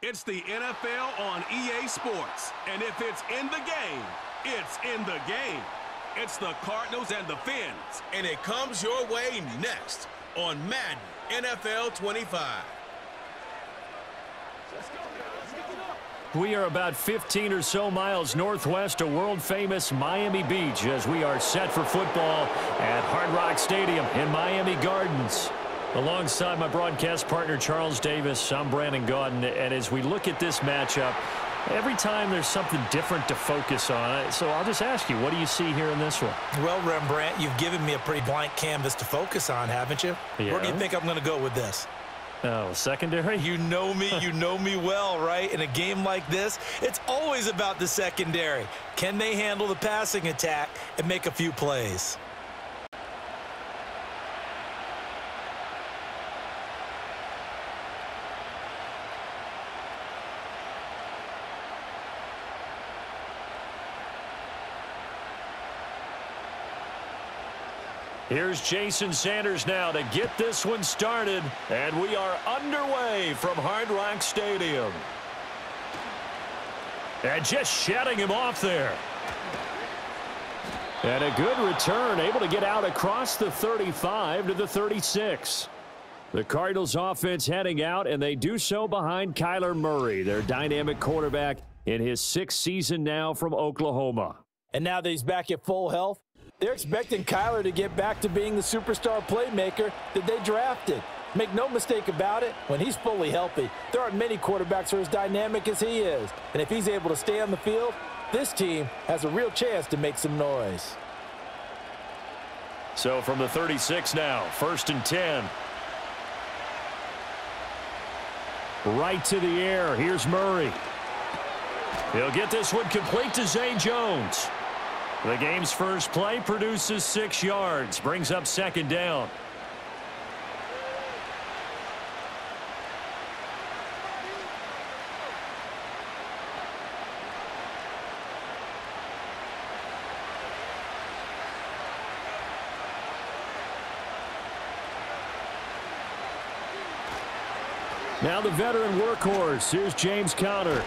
It's the NFL on EA Sports. And if it's in the game, it's in the game. It's the Cardinals and the Fins. And it comes your way next on Madden NFL 25. We are about 15 or so miles northwest of world-famous Miami Beach as we are set for football at Hard Rock Stadium in Miami Gardens. Alongside my broadcast partner, Charles Davis, I'm Brandon Gaudin, and as we look at this matchup, every time there's something different to focus on. So I'll just ask you, what do you see here in this one? Well, Rembrandt, you've given me a pretty blank canvas to focus on, haven't you? Yeah. Where do you think I'm going to go with this? Oh, secondary? You know me well, right? In a game like this, it's always about the secondary. Can they handle the passing attack and make a few plays? Here's Jason Sanders now to get this one started, and we are underway from Hard Rock Stadium. And just shutting him off there. And a good return, able to get out across the 35 to the 36. The Cardinals offense heading out, and they do so behind Kyler Murray, their dynamic quarterback in his 6th season now from Oklahoma. And now that he's back at full health, they're expecting Kyler to get back to being the superstar playmaker that they drafted. Make no mistake about it, when he's fully healthy, there aren't many quarterbacks who are as dynamic as he is. And if he's able to stay on the field, this team has a real chance to make some noise. So from the 36 now, 1st and 10. Right to the air. Here's Murray. He'll get this one complete to Zay Jones. The game's first play produces 6 yards, brings up 2nd down. Now the veteran workhorse. Here's James Conner.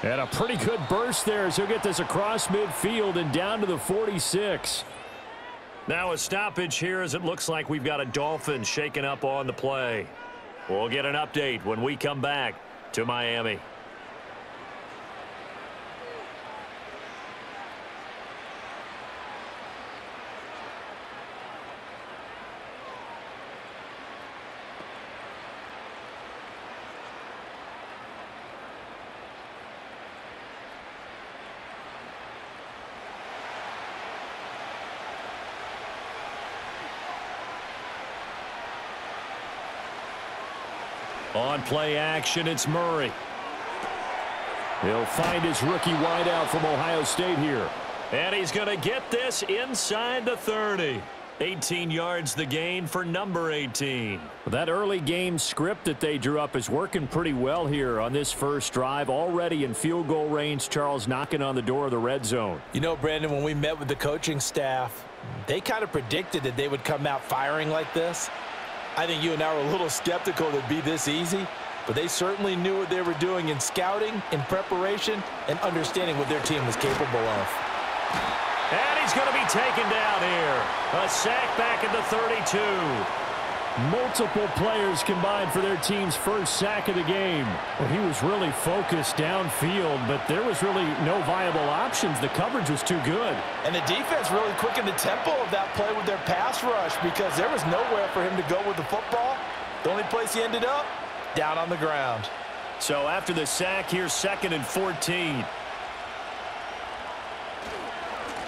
And a pretty good burst there as he'll get this across midfield and down to the 46. Now a stoppage here as it looks like we've got a Dolphins shaking up on the play. We'll get an update when we come back to Miami. On play action, it's Murray. He'll find his rookie wideout from Ohio State here. And he's going to get this inside the 30. 18 yards the gain for number 18. That early game script that they drew up is working pretty well here on this first drive. Already in field goal range, Charles knocking on the door of the red zone. You know, Brandon, when we met with the coaching staff, they kind of predicted that they would come out firing like this. I think you and I were a little skeptical that it'd be this easy, but they certainly knew what they were doing in scouting, in preparation, and understanding what their team was capable of. And he's going to be taken down here. A sack back at the 32. Multiple players combined for their team's first sack of the game. Well, he was really focused downfield, but there was really no viable options. The coverage was too good. And the defense really quickened the tempo of that play with their pass rush because there was nowhere for him to go with the football. The only place he ended up, down on the ground. So after the sack, here's 2nd and 14.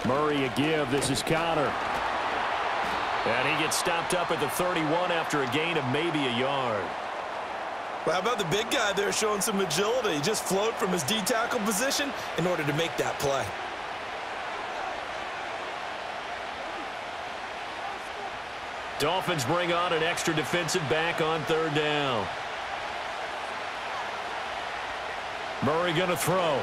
Murray a give. This is Conner. And he gets stopped up at the 31 after a gain of maybe a yard. Well, how about the big guy there showing some agility? He just flowed from his D-tackle position in order to make that play. Dolphins bring on an extra defensive back on 3rd down. Murray going to throw.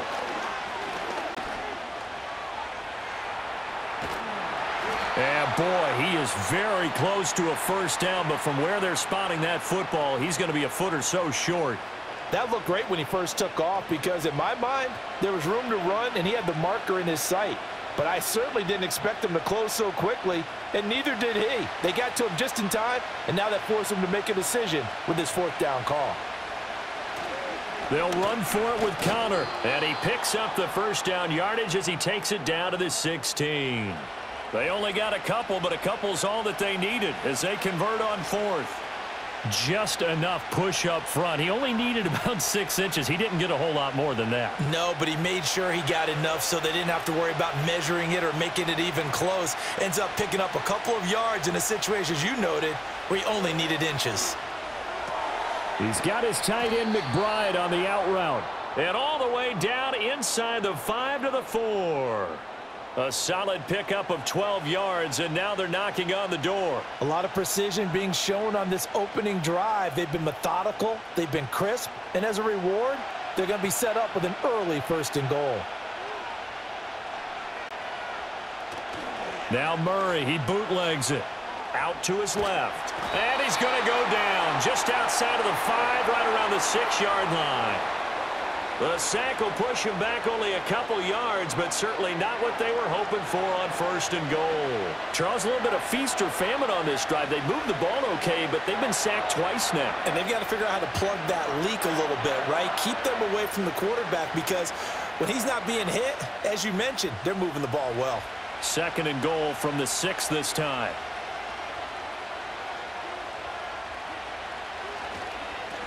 And boy, he is very close to a first down, but from where they're spotting that football, he's going to be a foot or so short. That looked great when he first took off because, in my mind, there was room to run and he had the marker in his sight. But I certainly didn't expect him to close so quickly, and neither did he. They got to him just in time, and now that forced him to make a decision with his fourth down call. They'll run for it with Connor, and he picks up the first down yardage as he takes it down to the 16. They only got a couple, but a couple's all that they needed as they convert on fourth. Just enough push up front. He only needed about 6 inches. He didn't get a whole lot more than that. No, but he made sure he got enough so they didn't have to worry about measuring it or making it even close. Ends up picking up a couple of yards in a situation, as you noted, where he only needed inches. He's got his tight end McBride on the out route. And all the way down inside the 5 to the 4. A solid pickup of 12 yards, and now they're knocking on the door. A lot of precision being shown on this opening drive. They've been methodical, they've been crisp, and as a reward, they're going to be set up with an early 1st and goal. Now Murray, he bootlegs it. Out to his left. And he's going to go down just outside of the 5, right around the 6-yard line. The sack will push him back only a couple yards, but certainly not what they were hoping for on 1st and goal. Charles, a little bit of feast or famine on this drive. They moved the ball okay, but they've been sacked twice now. And they've got to figure out how to plug that leak a little bit, right? Keep them away from the quarterback because when he's not being hit, as you mentioned, they're moving the ball well. 2nd and goal from the 6 this time.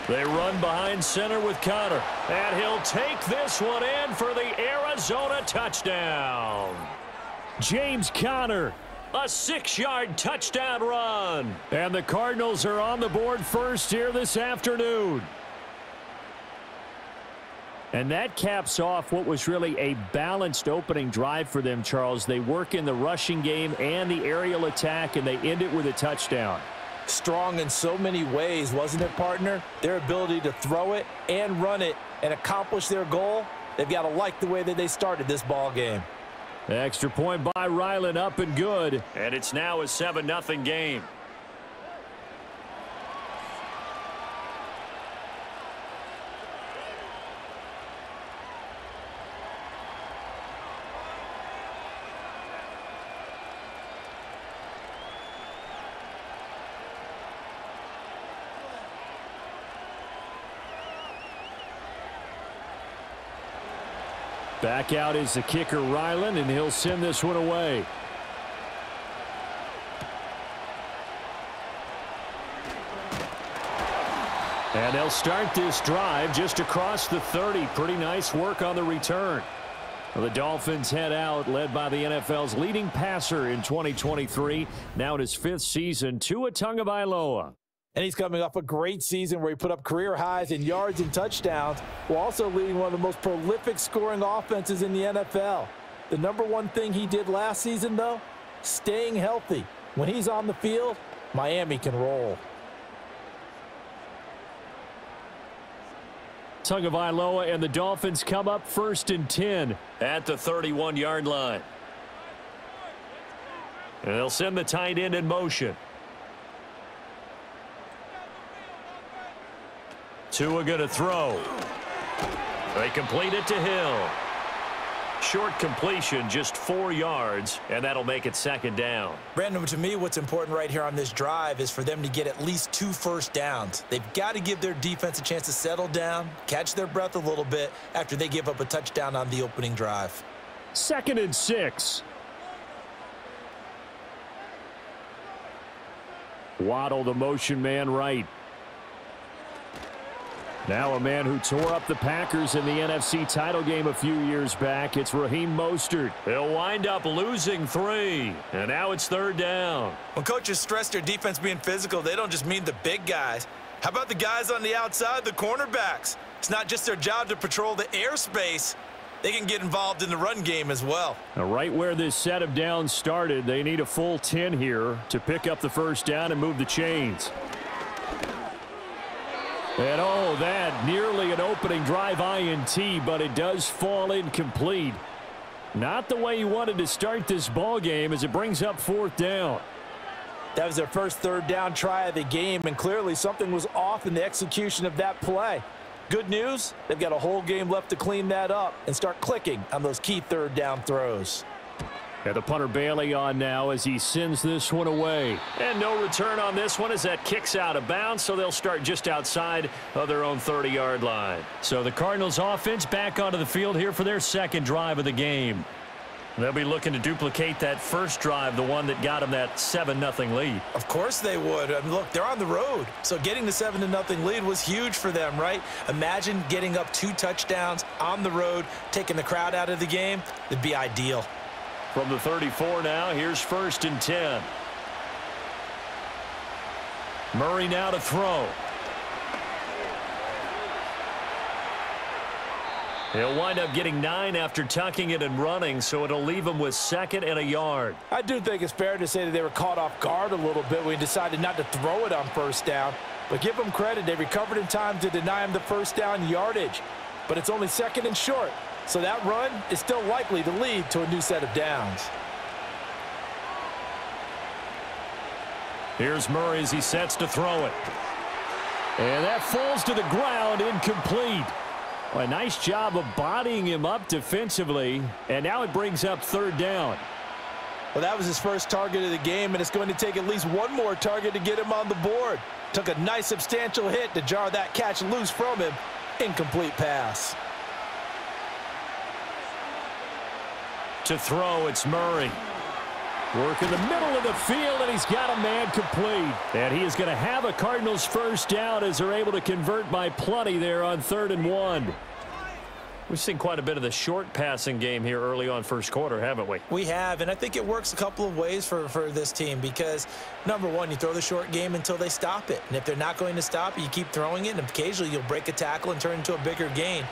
They run behind center with Connor. And he'll take this one in for the Arizona touchdown. James Conner, a 6-yard touchdown run. And the Cardinals are on the board first here this afternoon. And that caps off what was really a balanced opening drive for them, Charles. They work in the rushing game and the aerial attack, and they end it with a touchdown. Strong in so many ways, wasn't it, partner? Their ability to throw it and run it and accomplish their goal, they've got to like the way that they started this ball game. Extra point by Ryland, up and good. And it's now a 7-0 game. Back out is the kicker, Ryland, and he'll send this one away. And they'll start this drive just across the 30. Pretty nice work on the return. Well, the Dolphins head out, led by the NFL's leading passer in 2023. Now in his 5th season, Tua Tagovailoa. And he's coming off a great season where he put up career highs in yards and touchdowns, while also leading one of the most prolific scoring offenses in the NFL. The #1 thing he did last season, though, staying healthy. When he's on the field, Miami can roll. Tagovailoa and the Dolphins come up 1st and 10 at the 31-yard line. And they'll send the tight end in motion. Tua going to throw. They complete it to Hill. Short completion, just 4 yards, and that'll make it 2nd down. Brandon, to me, what's important right here on this drive is for them to get at least 2 first downs. They've got to give their defense a chance to settle down, catch their breath a little bit after they give up a touchdown on the opening drive. 2nd and 6. Waddle, the motion man, right. Now a man who tore up the Packers in the NFC title game a few years back. It's Raheem Mostert. He'll wind up losing 3. And now it's 3rd down. When coaches stress their defense being physical, they don't just mean the big guys. How about the guys on the outside, the cornerbacks? It's not just their job to patrol the airspace. They can get involved in the run game as well. Now, right where this set of downs started, they need a full 10 here to pick up the first down and move the chains. And oh, that nearly an opening drive INT, but it does fall incomplete. Not the way you wanted to start this ball game as it brings up 4th down. That was their first 3rd down try of the game, and clearly something was off in the execution of that play. Good news, they've got a whole game left to clean that up and start clicking on those key third down throws. And the punter Bailey on now as he sends this one away. And no return on this one as that kicks out of bounds, so they'll start just outside of their own 30-yard line. So the Cardinals offense back onto the field here for their second drive of the game. They'll be looking to duplicate that first drive, the one that got them that 7-0 lead. Of course they would. I mean, look, they're on the road. So getting the 7-0 lead was huge for them, right? Imagine getting up 2 touchdowns on the road, taking the crowd out of the game. It'd be ideal. From the 34 now, here's 1st and 10. Murray now to throw. He'll wind up getting 9 after tucking it and running, so it'll leave him with 2nd and a yard. I do think it's fair to say that they were caught off guard a little bit when he decided not to throw it on 1st down. But give them credit, they recovered in time to deny him the 1st down yardage. But it's only 2nd and short, so that run is still likely to lead to a new set of downs. Here's Murray as he sets to throw it. And that falls to the ground, incomplete. Well, a nice job of bodying him up defensively, and now it brings up 3rd down. Well, that was his first target of the game, and it's going to take at least one more target to get him on the board. Took a nice substantial hit to jar that catch loose from him. Incomplete pass. To throw, it's Murray. Work in the middle of the field, and he's got a man complete. And he is going to have a Cardinals 1st down as they're able to convert by plenty there on 3rd and 1. We've seen quite a bit of the short passing game here early on 1st quarter, haven't we? We have, and I think it works a couple of ways for this team because, number one, you throw the short game until they stop it. And if they're not going to stop it, you keep throwing it, and occasionally you'll break a tackle and turn into a bigger gain.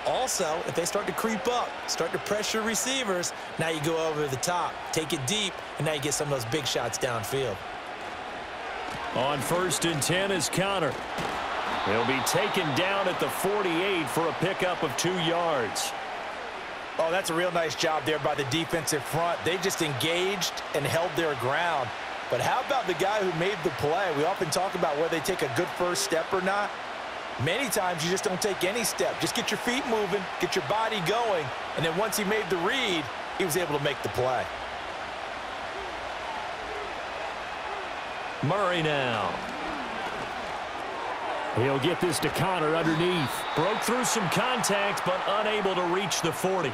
Also, if they start to creep up, start to pressure receivers, now you go over the top, take it deep, and now you get some of those big shots downfield. On 1st and 10 is Connor. He'll be taken down at the 48 for a pickup of 2 yards. Oh, that's a real nice job there by the defensive front. They just engaged and held their ground. But how about the guy who made the play? We often talk about whether they take a good first step or not. Many times you just don't take any step. Just get your feet moving, get your body going, and then once he made the read, he was able to make the play. Murray now. He'll get this to Connor underneath. Broke through some contact, but unable to reach the 40.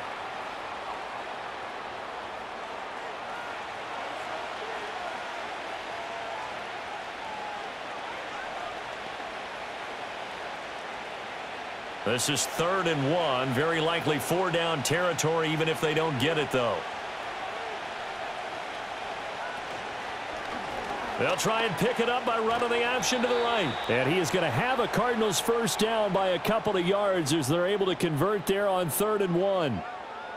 This is 3rd and 1. Very likely 4-down territory, even if they don't get it, though. They'll try and pick it up by running the option to the right. And he is going to have a Cardinals 1st down by a couple of yards as they're able to convert there on 3rd and 1.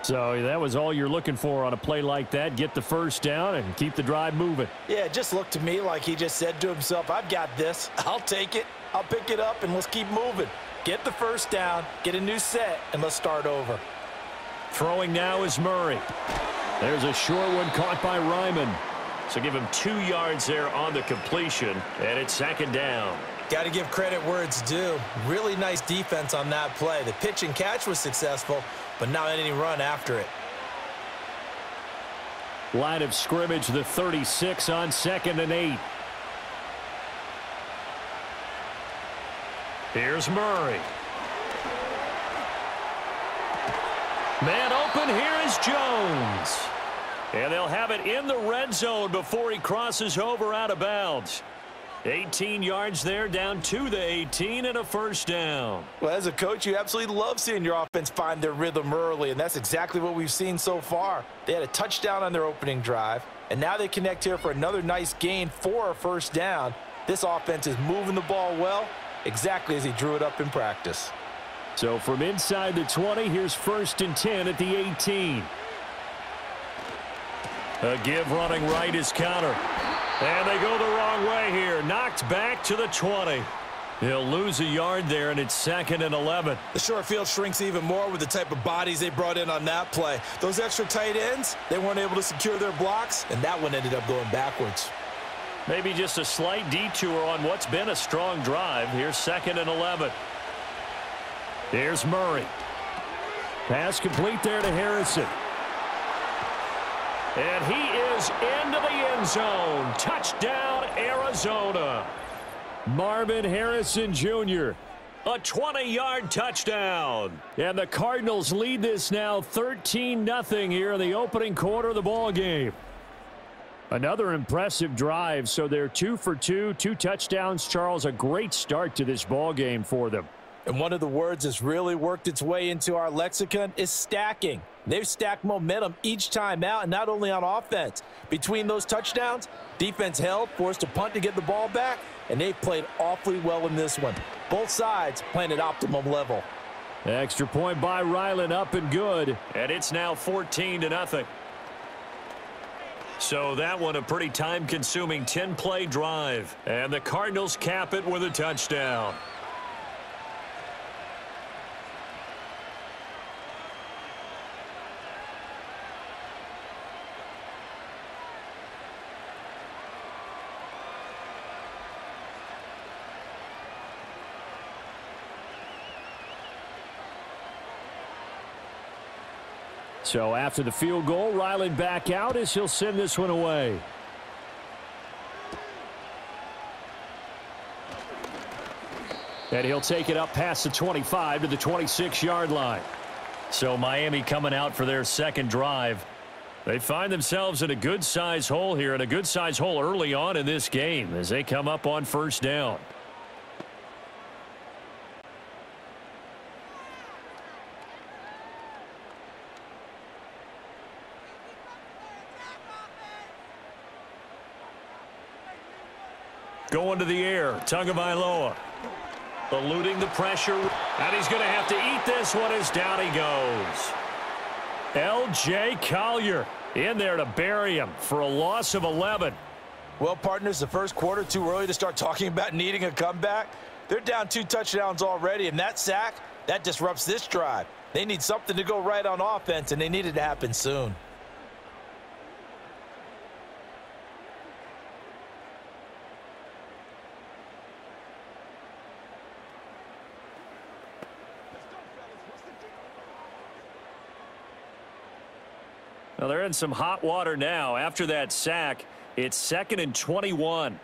So that was all you're looking for on a play like that. Get the 1st down and keep the drive moving. Yeah, it just looked to me like he just said to himself, I've got this. I'll take it. I'll pick it up, and let's keep moving. Get the 1st down, get a new set, and let's start over. Throwing now is Murray. There's a short one caught by Ryman. So give him 2 yards there on the completion, and it's 2nd down. Got to give credit where it's due. Really nice defense on that play. The pitch and catch was successful, but not any run after it. Line of scrimmage, the 36 on 2nd and 8. Here's Murray. Man open, here is Jones. And they'll have it in the red zone before he crosses over out of bounds. 18 yards there, down to the 18, and a 1st down. Well, as a coach, you absolutely love seeing your offense find their rhythm early, and that's exactly what we've seen so far. They had a touchdown on their opening drive, and now they connect here for another nice gain for a 1st down. This offense is moving the ball well, exactly as he drew it up in practice. So from inside the 20, here's 1st and 10 at the 18. A give running right is Connor. And they go the wrong way here. Knocked back to the 20. He'll lose a yard there, and it's 2nd and 11. The short field shrinks even more with the type of bodies they brought in on that play. Those extra tight ends, they weren't able to secure their blocks, and that one ended up going backwards. Maybe just a slight detour on what's been a strong drive. Here's 2nd and 11. Here's Murray. Pass complete there to Harrison. And he is into the end zone. Touchdown, Arizona. Marvin Harrison Jr., a 20-yard touchdown. And the Cardinals lead this now 13-0 here in the opening quarter of the ball game. Another impressive drive, so they're 2 for 2, 2 touchdowns. Charles, a great start to this ball game for them. And one of the words that's really worked its way into our lexicon is stacking. They've stacked momentum each time out, and not only on offense. Between those touchdowns, defense held, forced a punt to get the ball back, and they've played awfully well in this one. Both sides playing at optimum level. Extra point by Ryland, up and good. And it's now 14-0. So that one a pretty time-consuming 10-play drive. And the Cardinals cap it with a touchdown. So after the field goal, Ryland back out as he'll send this one away. And he'll take it up past the 25 to the 26-yard line. So Miami coming out for their second drive. They find themselves in a good-sized hole here, and a good-sized hole early on in this game as they come up on first down. Going to the air, Tagovailoa. Eluding the pressure, and he's going to have to eat this one as down he goes. L.J. Collier in there to bury him for a loss of 11. Well, partners, the first quarter, too early to start talking about needing a comeback. They're down 2 touchdowns already, and that sack, that disrupts this drive. They need something to go right on offense, and they need it to happen soon. Well, they're in some hot water now. After that sack, it's 2nd and 21.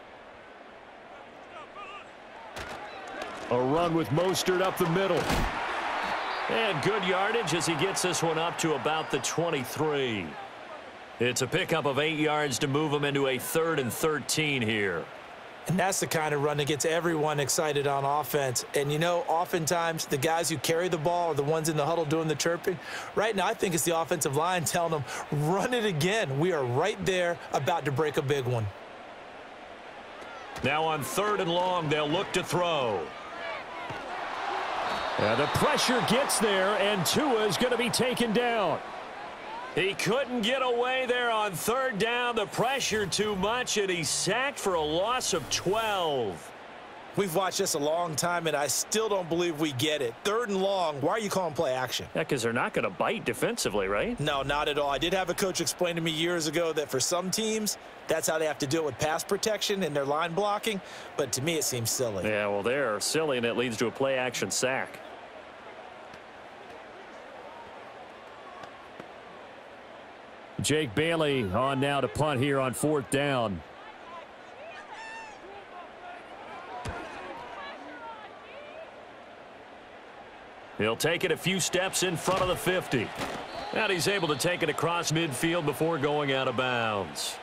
A run with Mostert up the middle. And good yardage as he gets this one up to about the 23. It's a pickup of 8 yards to move him into a 3rd and 13 here. And that's the kind of run that gets everyone excited on offense. And, you know, oftentimes the guys who carry the ball are the ones in the huddle doing the chirping. Right now, I think it's the offensive line telling them, run it again. We are right there about to break a big one. Now on 3rd and long, they'll look to throw. The pressure gets there, and Tua is going to be taken down. He couldn't get away there on 3rd down. The pressure too much, and he's sacked for a loss of 12. We've watched this a long time, and I still don't believe we get it. 3rd and long, why are you calling play action? Yeah, because they're not going to bite defensively, right? No, not at all. I did have a coach explain to me years ago that for some teams, that's how they have to do it with pass protection and their line blocking. But to me, it seems silly. Yeah, well, they're silly, and it leads to a play action sack. Jake Bailey on now to punt here on 4th down. He'll take it a few steps in front of the 50. And he's able to take it across midfield before going out of bounds.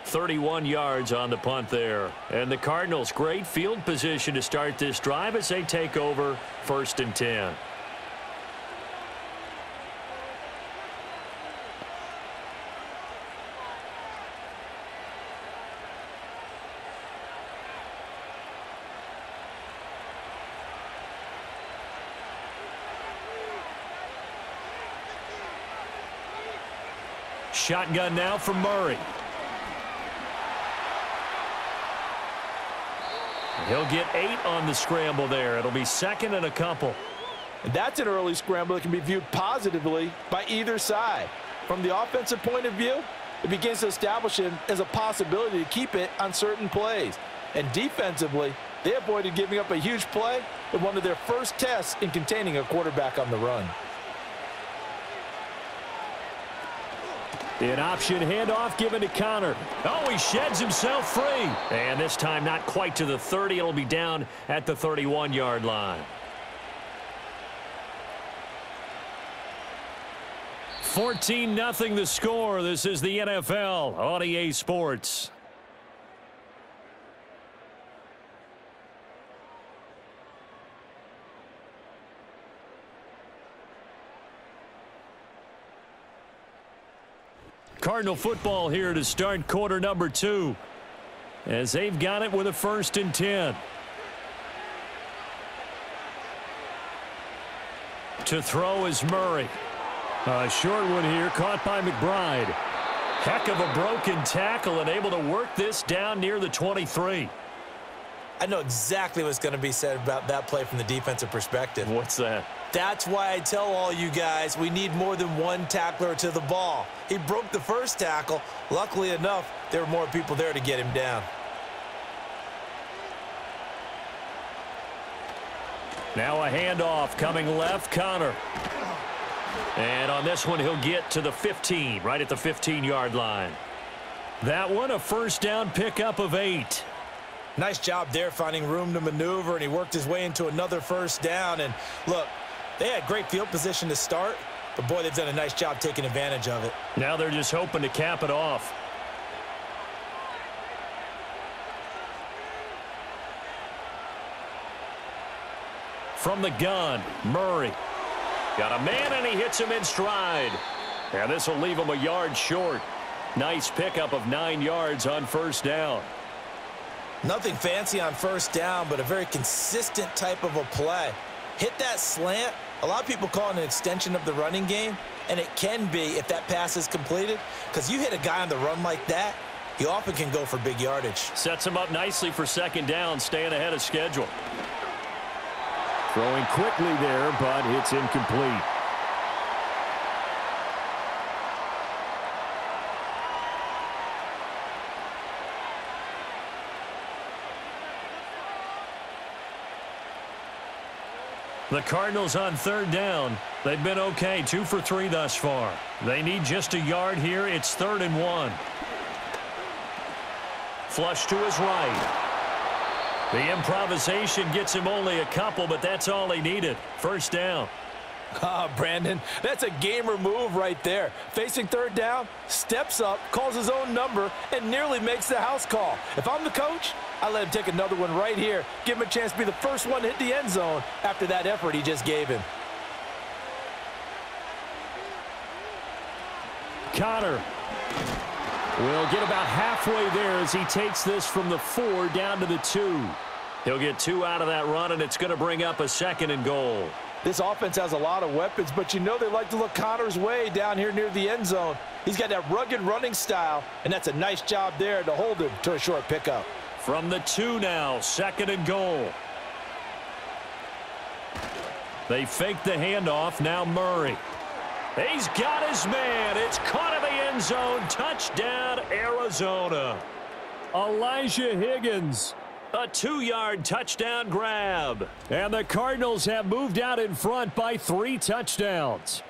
31 yards on the punt there. And the Cardinals, great field position to start this drive as they take over 1st and 10. Shotgun now from Murray. He'll get 8 on the scramble there. It'll be 2nd and a couple. And that's an early scramble that can be viewed positively by either side. From the offensive point of view, it begins to establish it as a possibility to keep it on certain plays. And defensively, They avoided giving up a huge play in one of their first tests in containing a quarterback on the run. An option handoff given to Connor. Oh, he sheds himself free. And this time not quite to the 30. It'll be down at the 31-yard line. 14-0 the score. This is the NFL on EA Sports. Cardinal football here to start quarter number 2 as they've got it with a 1st and 10. To throw is Murray. A short one here caught by McBride. Heck of a broken tackle and able to work this down near the 23. I know exactly what's going to be said about that play from the defensive perspective. What's that? That's why I tell all you guys we need more than one tackler to the ball. He broke the first tackle. Luckily enough, there were more people there to get him down. Now a handoff coming left, Connor. And on this one, he'll get to the 15, right at the 15-yard line. That one, a 1st down pickup of 8. Nice job there finding room to maneuver, and he worked his way into another 1st down. And look, they had great field position to start, but boy, they've done a nice job taking advantage of it. Now they're just hoping to cap it off. From the gun, Murray. Got a man, and he hits him in stride. And this will leave him a yard short. Nice pickup of 9 yards on 1st down. Nothing fancy on 1st down, but a very consistent type of a play. Hit that slant. A lot of people call it an extension of the running game, and it can be if that pass is completed, because you hit a guy on the run like that, he often can go for big yardage. Sets him up nicely for 2nd down, staying ahead of schedule. Throwing quickly there, but it's incomplete. The Cardinals on 3rd down. They've been okay, 2 for 3 thus far. They need just a yard here. It's 3rd and 1. Flush to his right. The improvisation gets him only a couple, but that's all he needed. 1st down. Brandon, that's a gamer move right there. Facing 3rd down, steps up, calls his own number, and nearly makes the house call. If I'm the coach, I let him take another one right here. Give him a chance to be the first one to hit the end zone after that effort he just gave him. Connor will get about halfway there as he takes this from the 4 down to the 2. He'll get 2 out of that run, and it's going to bring up a 2nd and goal. This offense has a lot of weapons, but you know they like to look Connor's way down here near the end zone. He's got that rugged running style, and that's a nice job there to hold him to a short pickup. From the 2 now, 2nd and goal. They fake the handoff, now Murray. He's got his man. It's caught in the end zone. Touchdown, Arizona. Elijah Higgins. A 2-yard touchdown grab. And the Cardinals have moved out in front by 3 touchdowns.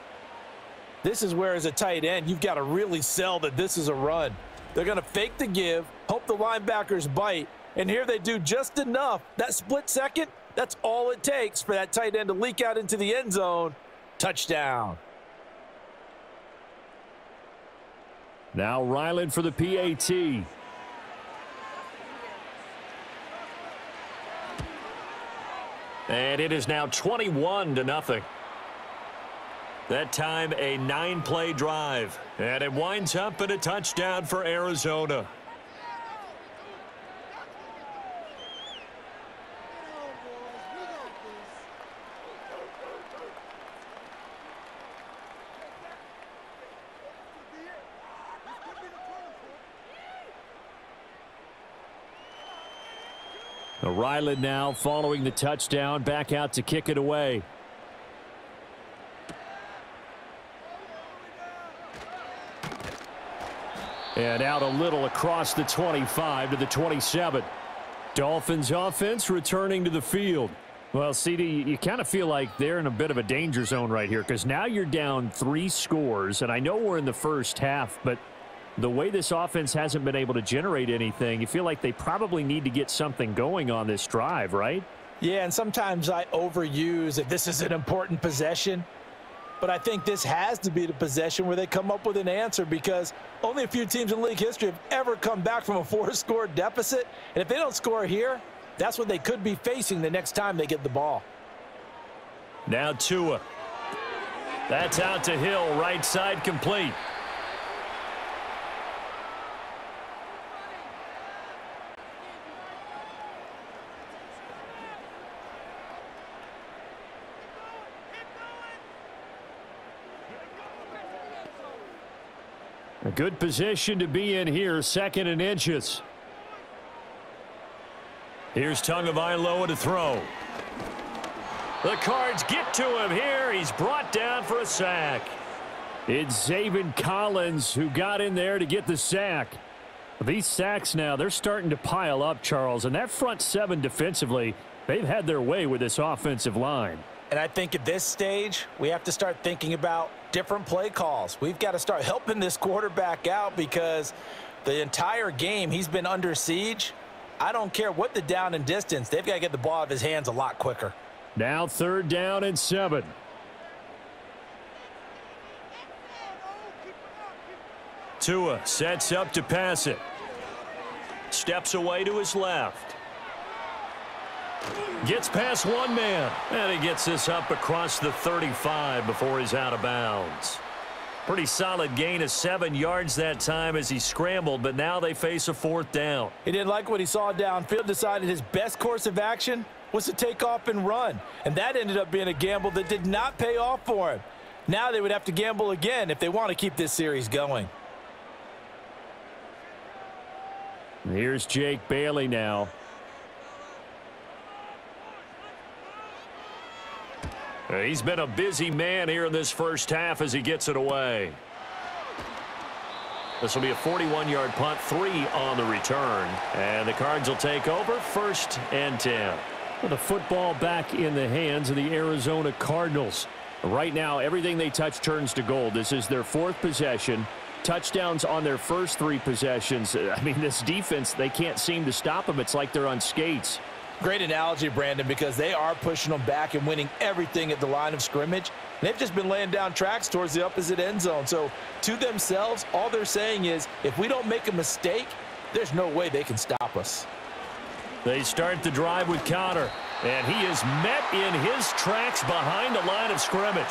This is where, as a tight end, you've got to really sell that this is a run. They're going to fake the give, hope the linebackers bite, and here they do just enough. That split second, that's all it takes for that tight end to leak out into the end zone. Touchdown. Now Ryland for the PAT. And it is now 21-0. That time a 9-play drive. And it winds up in a touchdown for Arizona. Ryland now following the touchdown, back out to kick it away. And out a little across the 25 to the 27. Dolphins offense returning to the field. Well, CD, you kind of feel like they're in a bit of a danger zone right here because now you're down 3 scores, and I know we're in the first half, but the way this offense hasn't been able to generate anything, you feel like they probably need to get something going on this drive, right? Yeah, and sometimes I overuse if this is an important possession, but I think this has to be the possession where they come up with an answer because only a few teams in league history have ever come back from a 4-score deficit, and if they don't score here, that's what they could be facing the next time they get the ball. Now Tua. That's out to Hill, right side complete. A good position to be in here, 2nd and inches. Here's Tagovailoa to throw. The Cards get to him here. He's brought down for a sack. It's Zaven Collins who got in there to get the sack. These sacks now, they're starting to pile up, Charles, and that front 7 defensively, they've had their way with this offensive line. And I think at this stage, we have to start thinking about different play calls. We've got to start helping this quarterback out because the entire game he's been under siege. I don't care what the down and distance. They've got to get the ball out of his hands a lot quicker. Now 3rd down and 7. Tua sets up to pass it. Steps away to his left. Gets past one man, and he gets this up across the 35 before he's out of bounds. Pretty solid gain of 7 yards that time as he scrambled, but now they face a 4th down. He didn't like what he saw downfield, decided his best course of action was to take off and run, and that ended up being a gamble that did not pay off for him. Now they would have to gamble again if they want to keep this series going. And here's Jake Bailey now. He's been a busy man here in this first half as he gets it away. This will be a 41-yard punt, 3 on the return. And the Cards will take over, 1st and 10. With the football back in the hands of the Arizona Cardinals. Right now, everything they touch turns to gold. This is their 4th possession. Touchdowns on their first 3 possessions. I mean, this defense, they can't seem to stop them. It's like they're on skates. Great analogy, Brandon, because they are pushing them back and winning everything at the line of scrimmage. They've just been laying down tracks towards the opposite end zone. So to themselves, all they're saying is, if we don't make a mistake, there's no way they can stop us. They start the drive with Connor, and he is met in his tracks behind the line of scrimmage.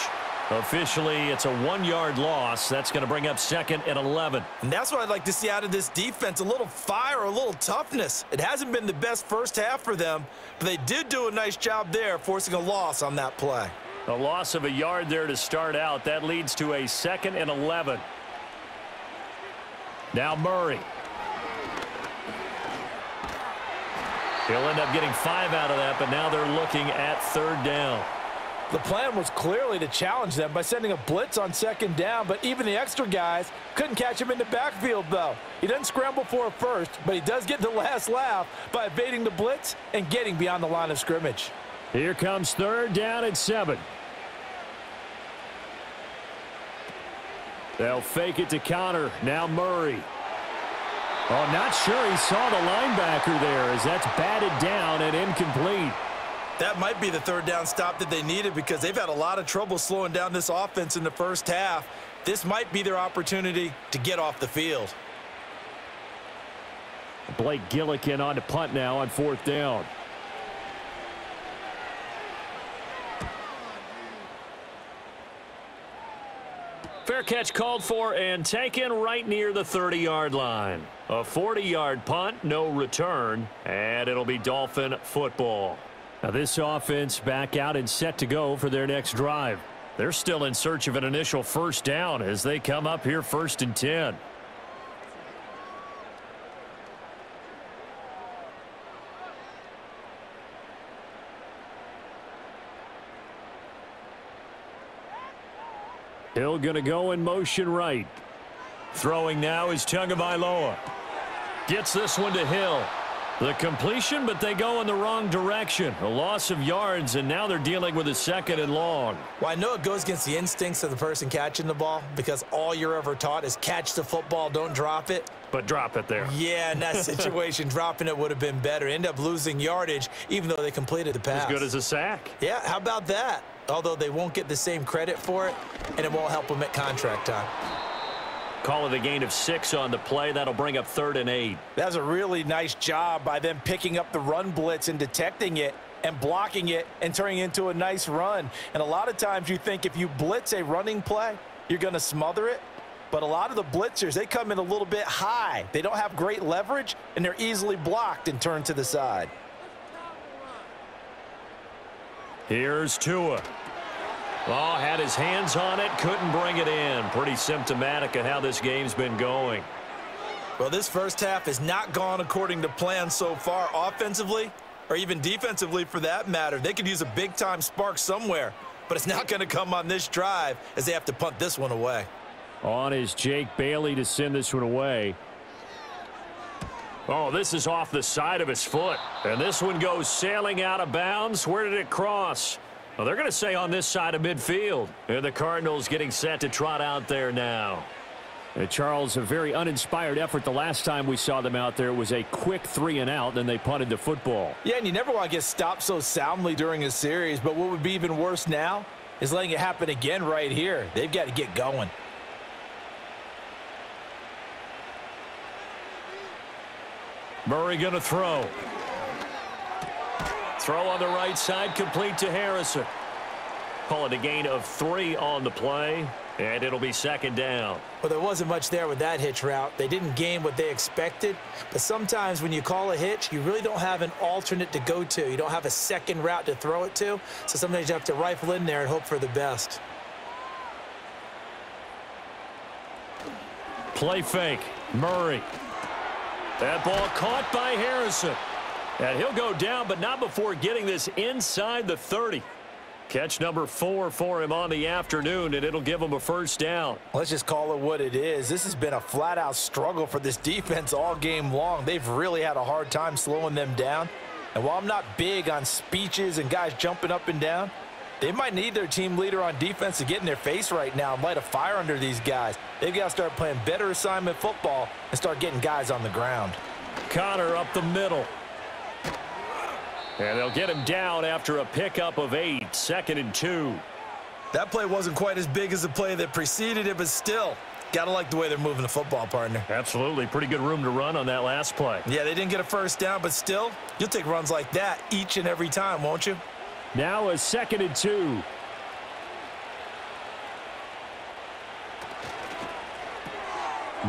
Officially, it's a 1-yard loss. That's going to bring up 2nd and 11. And that's what I'd like to see out of this defense, a little fire, a little toughness. It hasn't been the best first half for them, but they did do a nice job there, forcing a loss on that play. A loss of a yard there to start out. That leads to a 2nd and 11. Now Murray. He'll end up getting 5 out of that, but now they're looking at 3rd down. The plan was clearly to challenge them by sending a blitz on 2nd down, but even the extra guys couldn't catch him in the backfield, though. He doesn't scramble for a first, but he does get the last laugh by evading the blitz and getting beyond the line of scrimmage. Here comes 3rd down and 7. They'll fake it to Connor. Now Murray. Oh, not sure he saw the linebacker there as that's batted down and incomplete. That might be the 3rd down stop that they needed because they've had a lot of trouble slowing down this offense in the first half. This might be their opportunity to get off the field. Blake Gillikin on to punt now on 4th down. Fair catch called for and taken right near the 30-yard line. A 40-yard punt, no return, and it'll be Dolphin football. Now this offense back out and set to go for their next drive. They're still in search of an initial 1st down as they come up here 1st and 10. Hill going to go in motion right. Throwing now is Tagovailoa. Gets this one to Hill. The completion, but they go in the wrong direction. A loss of yards, and now they're dealing with a 2nd and long. Well, I know it goes against the instincts of the person catching the ball because all you're ever taught is catch the football, don't drop it. But drop it there. Yeah, in that situation, dropping it would have been better. End up losing yardage, even though they completed the pass. As good as a sack. Yeah, how about that? Although they won't get the same credit for it, and it won't help them at contract time. Call it a gain of 6 on the play. That'll bring up 3rd and 8. That was a really nice job by them picking up the run blitz and detecting it and blocking it and turning it into a nice run. And a lot of times you think if you blitz a running play, you're going to smother it. But a lot of the blitzers, they come in a little bit high. They don't have great leverage, and they're easily blocked and turned to the side. Here's Tua. Oh, had his hands on it, couldn't bring it in. Pretty symptomatic of how this game's been going. Well, this first half has not gone according to plan so far offensively or even defensively for that matter. They could use a big-time spark somewhere, but it's not going to come on this drive as they have to punt this one away. On is Jake Bailey to send this one away. Oh, this is off the side of his foot. And this one goes sailing out of bounds. Where did it cross? Well, they're going to say on this side of midfield. And the Cardinals getting set to trot out there now. Charles, a very uninspired effort the last time we saw them out there. It was a quick 3-and-out, then they punted the football. Yeah, and you never want to get stopped so soundly during a series, but what would be even worse now is letting it happen again right here. They've got to get going. Murray going to throw. Throw on the right side, complete to Harrison. Call it a gain of 3 on the play, and it'll be 2nd down. Well, there wasn't much there with that hitch route. They didn't gain what they expected, but sometimes when you call a hitch, you really don't have an alternate to go to. You don't have a second route to throw it to, so sometimes you have to rifle in there and hope for the best. Play fake, Murray. That ball caught by Harrison. And he'll go down, but not before getting this inside the 30. Catch number 4 for him on the afternoon, and it'll give him a 1st down. Let's just call it what it is. This has been a flat-out struggle for this defense all game long. They've really had a hard time slowing them down. And while I'm not big on speeches and guys jumping up and down, they might need their team leader on defense to get in their face right now and light a fire under these guys. They've got to start playing better assignment football and start getting guys on the ground. Connor up the middle. And they'll get him down after a pickup of 8, 2nd and 2. That play wasn't quite as big as the play that preceded it, but still, got to like the way they're moving the football, partner. Absolutely. Pretty good room to run on that last play. Yeah, they didn't get a 1st down, but still, you'll take runs like that each and every time, won't you? Now a 2nd and 2.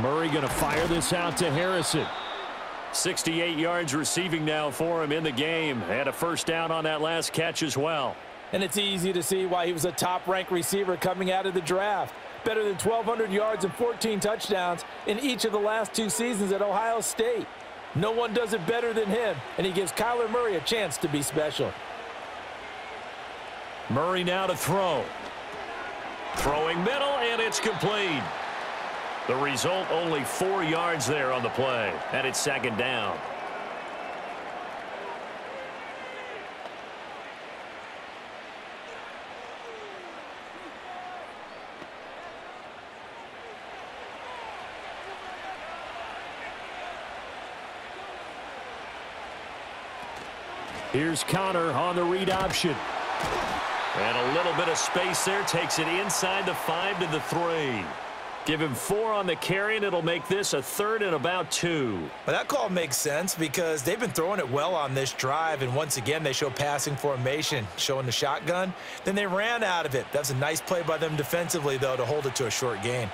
Murray going to fire this out to Harrison. 68 yards receiving now for him in the game. Had a 1st down on that last catch as well. And it's easy to see why he was a top-ranked receiver coming out of the draft. Better than 1,200 yards and 14 touchdowns in each of the last 2 seasons at Ohio State. No one does it better than him, and he gives Kyler Murray a chance to be special. Murray now to throw. Throwing middle, and it's complete. The result, only 4 yards there on the play, and it's 2nd down. Here's Connor on the read option. And a little bit of space there, takes it inside the 5 to the 3. Give him 4 on the carry, and it'll make this a 3rd and about 2. Well, that call makes sense because they've been throwing it well on this drive, and once again, they show passing formation, showing the shotgun. Then they ran out of it. That's a nice play by them defensively, though, to hold it to a short gain.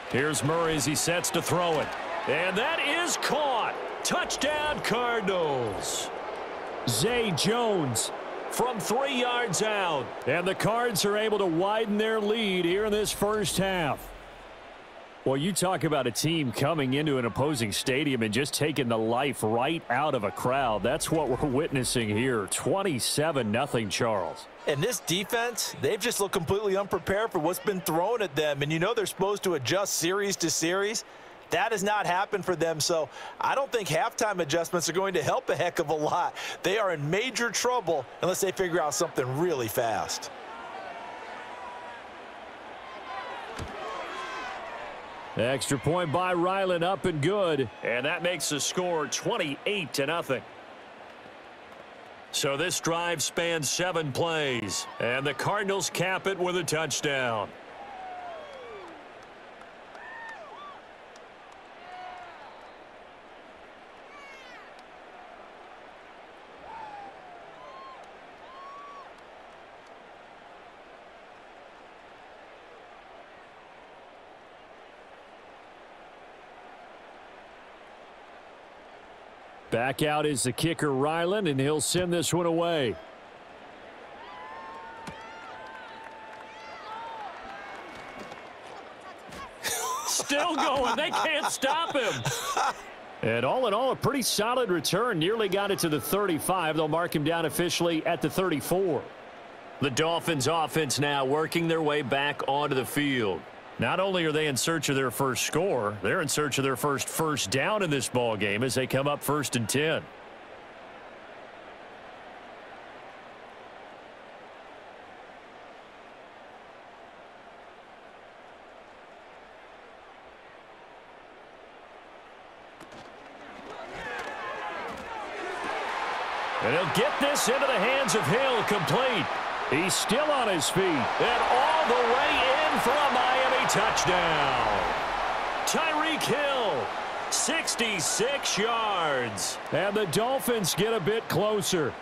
Here's Murray as he sets to throw it. And that is caught. Touchdown, Cardinals. Zay Jones from 3 yards out. And the Cards are able to widen their lead here in this first half. Well, you talk about a team coming into an opposing stadium and just taking the life right out of a crowd. That's what we're witnessing here. 27-0, Charles. And this defense, they've just looked completely unprepared for what's been thrown at them. And you know they're supposed to adjust series to series. That has not happened for them, so I don't think halftime adjustments are going to help a heck of a lot. They are in major trouble unless they figure out something really fast. Extra point by Ryland, up and good. And that makes the score 28-0. So this drive spans 7 plays, and the Cardinals cap it with a touchdown. Back out is the kicker, Ryland, and he'll send this one away. Still going. They can't stop him. And all in all, a pretty solid return. Nearly got it to the 35. They'll mark him down officially at the 34. The Dolphins offense now working their way back onto the field. Not only are they in search of their first score, they're in search of their first down in this ball game as they come up 1st and 10. And he'll get this into the hands of Hill, complete. He's still on his feet, and all the way in for a Miami touchdown. Tyreek Hill, 66 yards. And the Dolphins get a bit closer.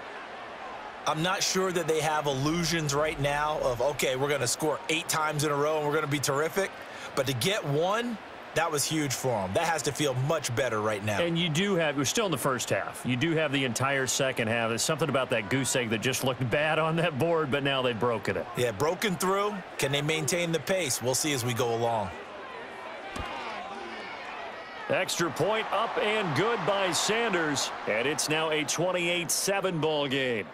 I'm not sure that they have illusions right now of, okay, we're going to score 8 times in a row and we're going to be terrific. But to get one, that was huge for them. That has to feel much better right now. And you do have, we're still in the first half. You do have the entire second half. There's something about that goose egg that just looked bad on that board, but now they've broken it. Yeah, broken through. Can they maintain the pace? We'll see as we go along. Extra point up and good by Sanders. And it's now a 28-7 ball game.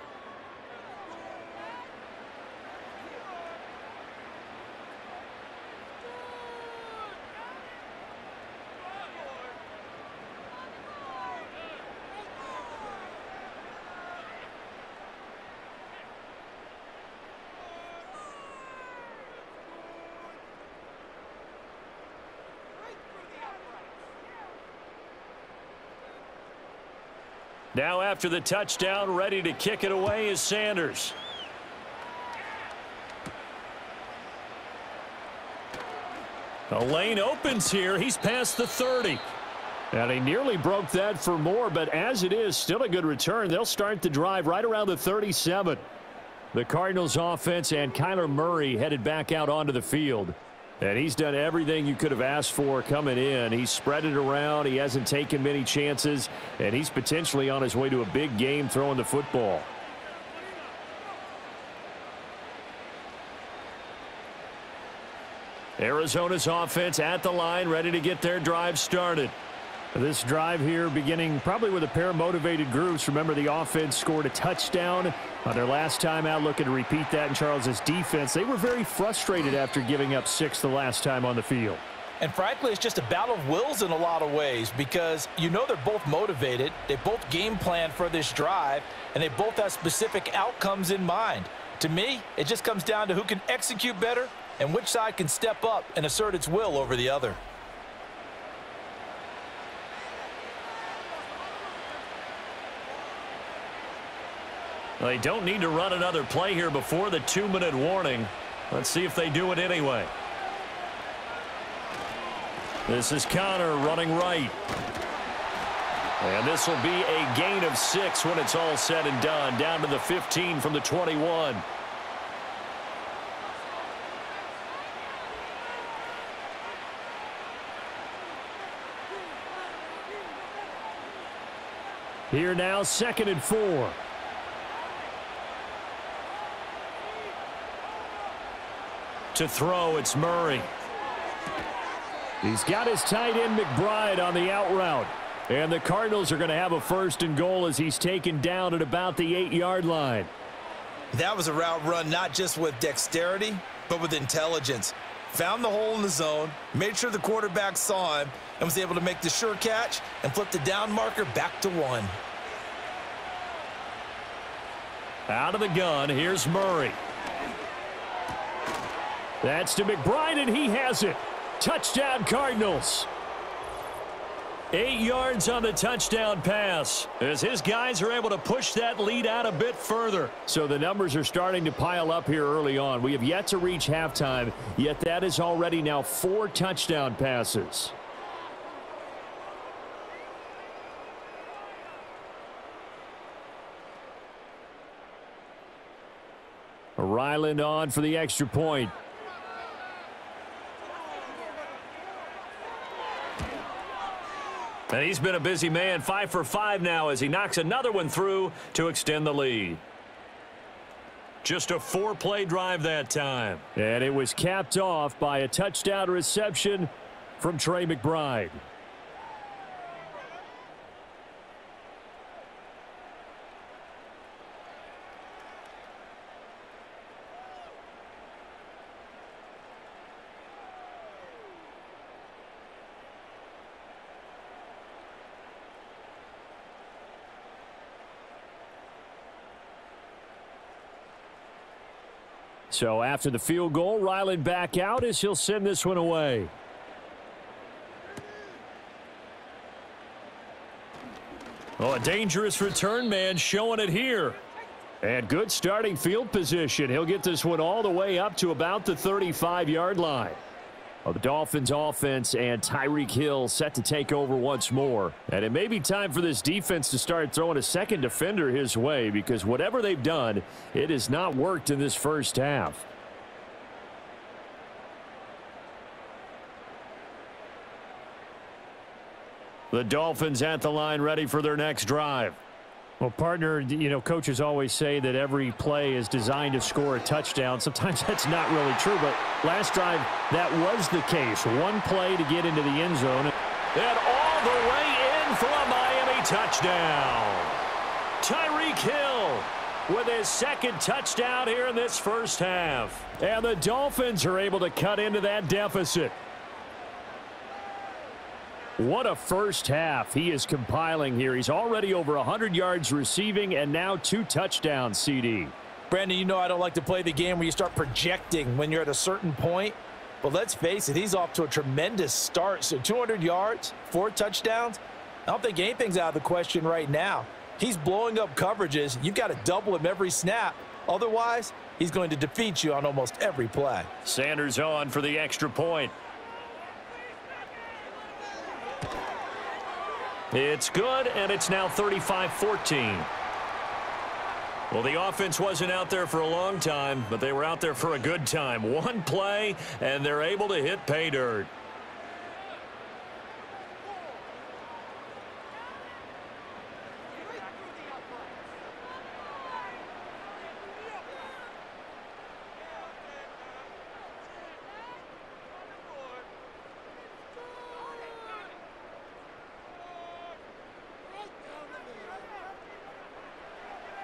Now after the touchdown, ready to kick it away is Sanders. The lane opens here. He's past the 30. And he nearly broke that for more, but as it is, still a good return. They'll start the drive right around the 37. The Cardinals offense and Kyler Murray headed back out onto the field. And he's done everything you could have asked for coming in. He's spread it around. He hasn't taken many chances. And he's potentially on his way to a big game throwing the football. Arizona's offense at the line, ready to get their drive started. This drive here beginning probably with a pair of motivated groups. Remember, the offense scored a touchdown on their last time out, looking to repeat that in Charles's defense. They were very frustrated after giving up 6 the last time on the field. And frankly, it's just a battle of wills in a lot of ways because you know they're both motivated. They both game plan for this drive, and they both have specific outcomes in mind. To me, it just comes down to who can execute better and which side can step up and assert its will over the other. They don't need to run another play here before the 2-minute warning. Let's see if they do it anyway. This is Connor running right. And this will be a gain of 6 when it's all said and done. Down to the 15 from the 21. Here now, 2nd and 4. To throw, it's Murray. He's got his tight end McBride on the out route. And the Cardinals are going to have a 1st and goal as he's taken down at about the 8-yard line. That was a route run not just with dexterity, but with intelligence. found the hole in the zone, made sure the quarterback saw him, and was able to make the sure catch and flip the down marker back to 1. Out of the gun, here's Murray. That's to McBride, and he has it. Touchdown, Cardinals. 8 yards on the touchdown pass as his guys are able to push that lead out a bit further. So the numbers are starting to pile up here early on. We have yet to reach halftime, yet that is already now 4 touchdown passes. Ryland on for the extra point. And he's been a busy man, 5 for 5 now as he knocks another one through to extend the lead. Just a 4-play drive that time. And it was capped off by a touchdown reception from Trey McBride. So after the field goal, Ryland back out as he'll send this one away. Oh, a dangerous return man showing it here. And good starting field position. He'll get this one all the way up to about the 35-yard line. Well, the Dolphins offense and Tyreek Hill set to take over once more. And it may be time for this defense to start throwing a second defender his way because whatever they've done, it has not worked in this first half. The Dolphins at the line ready for their next drive. Well, partner, you know, coaches always say that every play is designed to score a touchdown. Sometimes that's not really true, but last drive, that was the case. One play to get into the end zone. And all the way in for a Miami touchdown. Tyreek Hill with his second touchdown here in this first half. And the Dolphins are able to cut into that deficit. What a first half he is compiling here. He's already over 100 yards receiving and now 2 touchdowns, CD. Brandon, you know I don't like to play the game where you start projecting when you're at a certain point. But let's face it, he's off to a tremendous start. So 200 yards, 4 touchdowns. I don't think anything's out of the question right now. He's blowing up coverages. You've got to double him every snap. Otherwise, he's going to defeat you on almost every play. Sanders on for the extra point. It's good, and it's now 35-14. Well, the offense wasn't out there for a long time, but they were out there for a good time. One play, and they're able to hit pay dirt.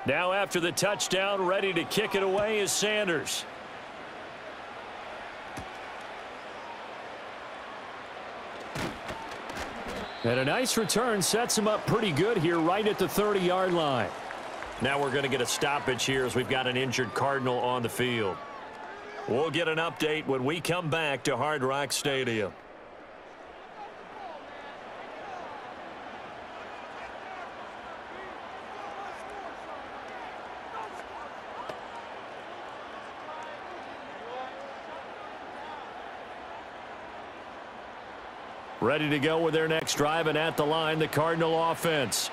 Now after the touchdown, ready to kick it away is Sanders. And a nice return sets him up pretty good here right at the 30-yard line. Now we're going to get a stoppage here as we've got an injured Cardinal on the field. We'll get an update when we come back to Hard Rock Stadium. Ready to go with their next drive, and at the line, the Cardinal offense.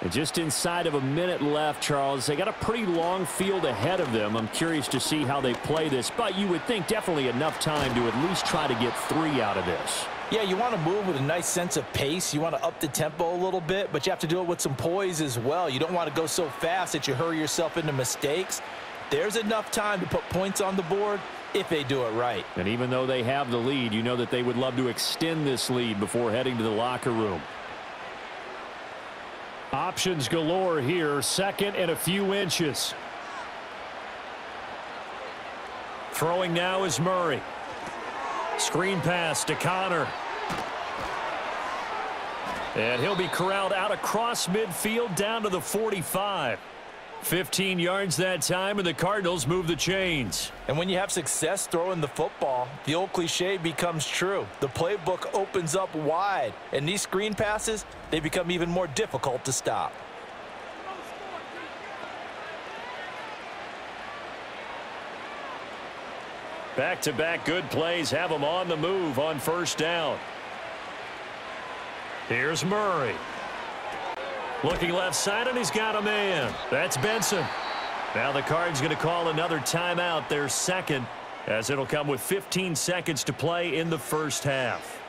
And just inside of a minute left, Charles. They got a pretty long field ahead of them. I'm curious to see how they play this, but you would think definitely enough time to at least try to get 3 out of this. Yeah, you want to move with a nice sense of pace. You want to up the tempo a little bit, but you have to do it with some poise as well. You don't want to go so fast that you hurry yourself into mistakes. There's enough time to put points on the board if they do it right. And even though they have the lead, you know that they would love to extend this lead before heading to the locker room. Options galore here. Second and a few inches. Throwing now is Murray. Screen pass to Connor. And he'll be corralled out across midfield down to the 45. 15 yards that time, and the Cardinals move the chains. And when you have success throwing the football, the old cliche becomes true. The playbook opens up wide, and these screen passes, they become even more difficult to stop. Back-to-back good plays have them on the move on first down. Here's Murray. Looking left side, and he's got a man. That's Benson. Now the Cards going to call another timeout, their second, as it'll come with 15 seconds to play in the first half.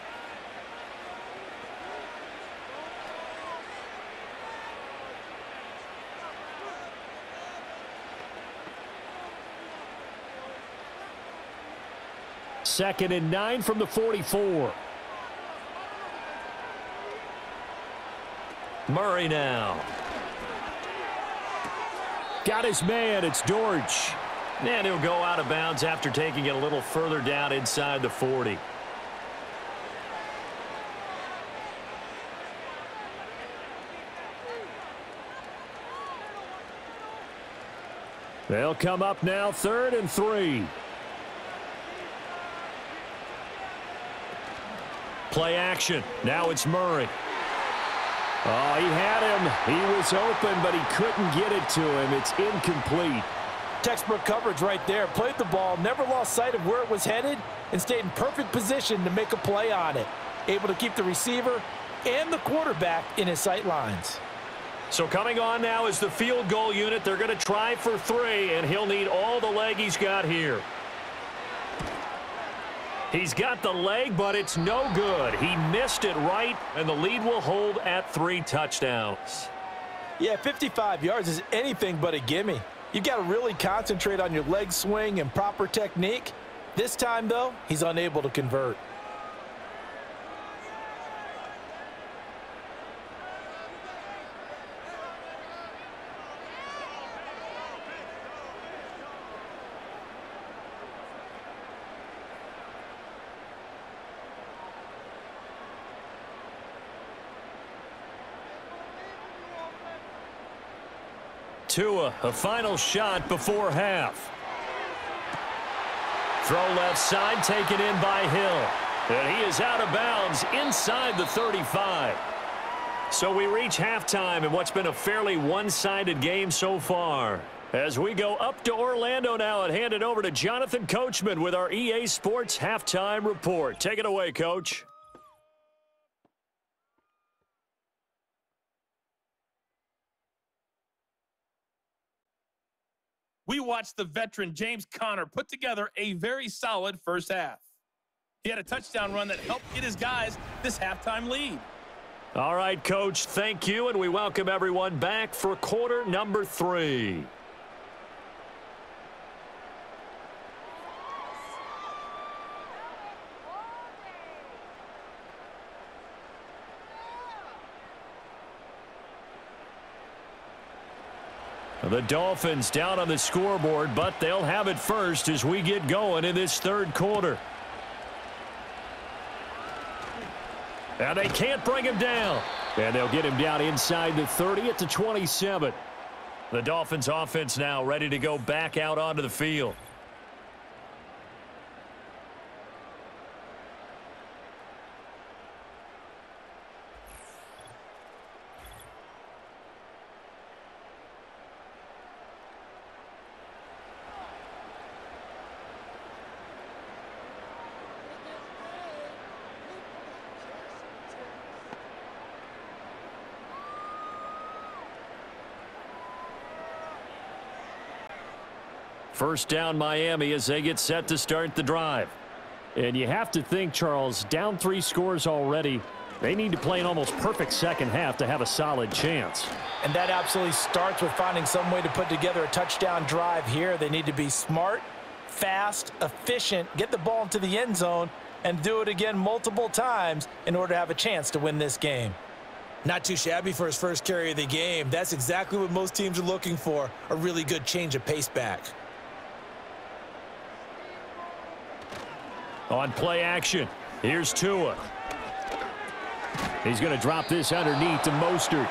Second and 9 from the 44. Murray now. Got his man. It's Dortch. And he'll go out of bounds after taking it a little further down inside the 40. They'll come up now, 3rd and 3. Play action. Now it's Murray. Oh, he had him. He was open, but he couldn't get it to him. It's incomplete. Textbook coverage right there. Played the ball, never lost sight of where it was headed, and stayed in perfect position to make a play on it. Able to keep the receiver and the quarterback in his sight lines. So coming on now is the field goal unit. They're going to try for 3, and he'll need all the leg he's got here. He's got the leg, but it's no good. He missed it right, and the lead will hold at 3 touchdowns. Yeah, 55 yards is anything but a gimme. You've got to really concentrate on your leg swing and proper technique. This time, though, he's unable to convert. Tua, a final shot before half. Throw left side, taken in by Hill. And he is out of bounds inside the 35. So we reach halftime in what's been a fairly one-sided game so far. As we go up to Orlando now and hand it over to Jonathan Coachman with our EA Sports Halftime Report. Take it away, Coach. We watched the veteran James Conner put together a very solid first half. He had a touchdown run that helped get his guys this halftime lead. All right, Coach, thank you, and we welcome everyone back for quarter number 3. The Dolphins down on the scoreboard, but they'll have it first as we get going in this third quarter. And they can't bring him down. And they'll get him down inside the 30 at the 27. The Dolphins offense now ready to go back out onto the field. First down Miami as they get set to start the drive. And you have to think, Charles, down 3 scores already. They need to play an almost perfect second half to have a solid chance. And that absolutely starts with finding some way to put together a touchdown drive here. They need to be smart, fast, efficient, get the ball into the end zone, and do it again multiple times in order to have a chance to win this game. Not too shabby for his first carry of the game. That's exactly what most teams are looking for, a really good change of pace back. On play action, here's Tua. He's going to drop this underneath to Mostert.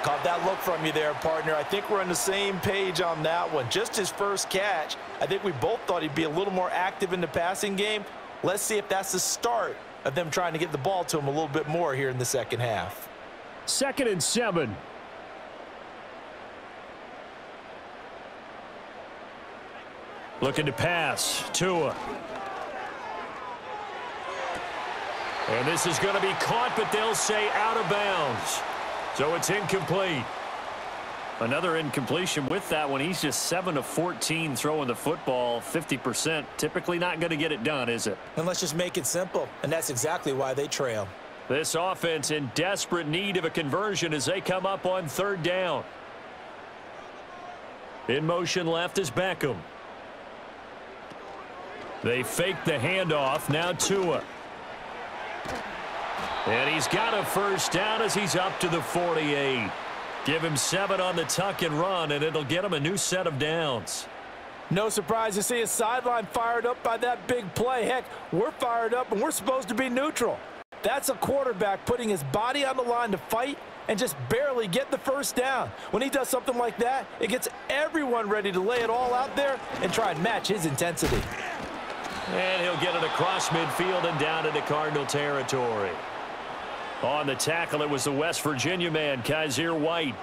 Caught that look from you there, partner. I think we're on the same page on that one. Just his first catch. I think we both thought he'd be a little more active in the passing game. Let's see if that's the start of them trying to get the ball to him a little bit more here in the second half. 2nd and 7. Looking to pass. Tua. And this is going to be caught, but they'll say out of bounds. So it's incomplete. Another incompletion with that one. He's just 7 of 14 throwing the football, 50%. Typically not going to get it done, is it? And let's just make it simple. And that's exactly why they trail. This offense in desperate need of a conversion as they come up on 3rd down. In motion left is Beckham. They fake the handoff. Now Tua. And he's got a first down as he's up to the 48. Give him 7 on the tuck and run, and it'll get him a new set of downs. No surprise to see a sideline fired up by that big play. Heck, we're fired up, and we're supposed to be neutral. That's a quarterback putting his body on the line to fight and just barely get the first down. When he does something like that, it gets everyone ready to lay it all out there and try and match his intensity. And he'll get it across midfield and down into Cardinal territory. On the tackle, it was the West Virginia man, Kaiser White.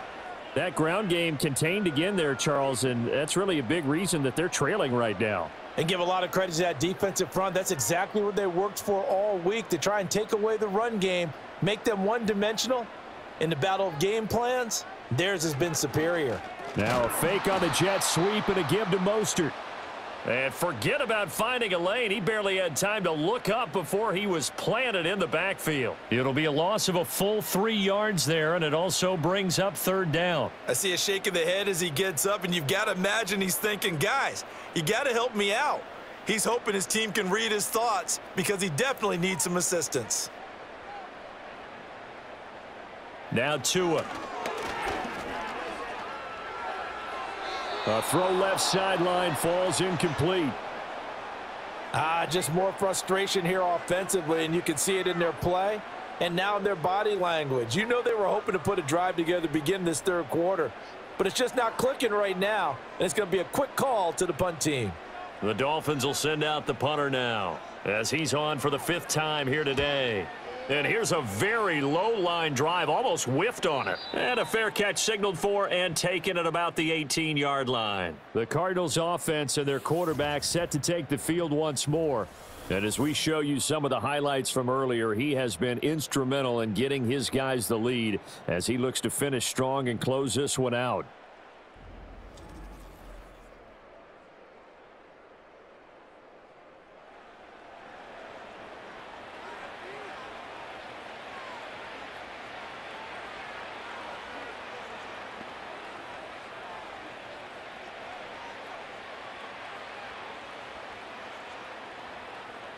That ground game contained again there, Charles, and that's really a big reason that they're trailing right now. And give a lot of credit to that defensive front. That's exactly what they worked for all week, to try and take away the run game, make them one-dimensional. In the battle of game plans, theirs has been superior. Now a fake on the jet sweep and a give to Mostert. And forget about finding a lane. He barely had time to look up before he was planted in the backfield. It'll be a loss of a full 3 yards there, and it also brings up 3rd down. I see a shake of the head as he gets up, and you've got to imagine he's thinking, guys, you got to help me out. He's hoping his team can read his thoughts because he definitely needs some assistance. Now Tua. A throw left sideline falls incomplete. Just more frustration here offensively, and you can see it in their play and now in their body language. You know they were hoping to put a drive together to begin this 3rd quarter, but it's just not clicking right now, and it's going to be a quick call to the punt team. The Dolphins will send out the punter now as he's on for the 5th time here today. And here's a very low line drive, almost whiffed on it. And a fair catch signaled for and taken at about the 18-yard line. The Cardinals offense and their quarterback set to take the field once more. And as we show you some of the highlights from earlier, he has been instrumental in getting his guys the lead as he looks to finish strong and close this one out.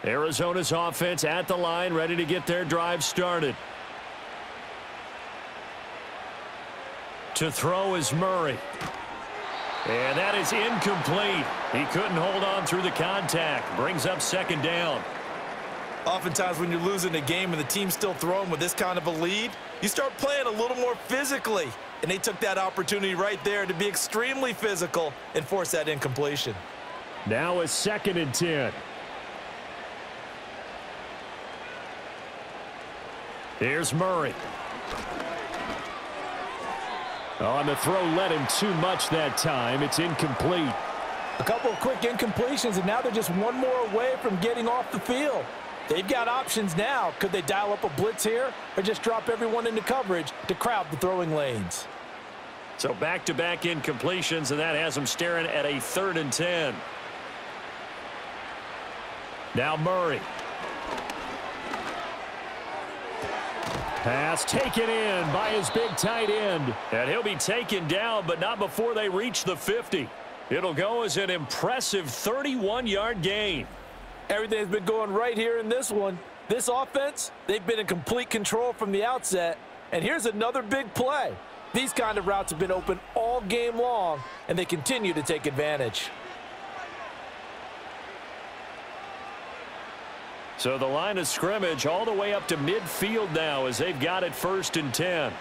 Arizona's offense at the line, ready to get their drive started. To throw is Murray. And that is incomplete. He couldn't hold on through the contact. Brings up 2nd down. Oftentimes when you're losing a game and the team's still throwing with this kind of a lead, you start playing a little more physically. And they took that opportunity right there to be extremely physical and force that incompletion. Now a 2nd and 10. Here's Murray. On the throw, led him too much that time. It's incomplete. A couple of quick incompletions, and now they're just one more away from getting off the field. They've got options now. Could they dial up a blitz here or just drop everyone into coverage to crowd the throwing lanes? So back-to-back incompletions, and that has them staring at a 3rd and 10. Now Murray. Pass taken in by his big tight end. And he'll be taken down, but not before they reach the 50. It'll go as an impressive 31-yard gain. Everything's been going right here in this one. This offense, they've been in complete control from the outset. And here's another big play. These kind of routes have been open all game long, and they continue to take advantage. So the line of scrimmage all the way up to midfield now as they've got it 1st and 10.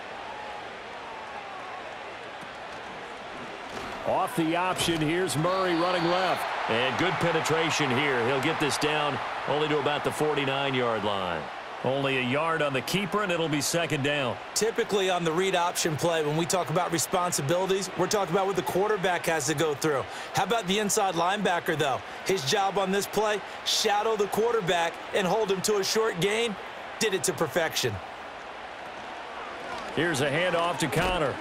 Off the option, here's Murray running left. And good penetration here. He'll get this down only to about the 49-yard line. Only a yard on the keeper, and it'll be 2nd down. Typically on the read option play, when we talk about responsibilities, we're talking about what the quarterback has to go through. How about the inside linebacker, though? His job on this play, shadow the quarterback and hold him to a short gain. Did it to perfection. Here's a handoff to Connor.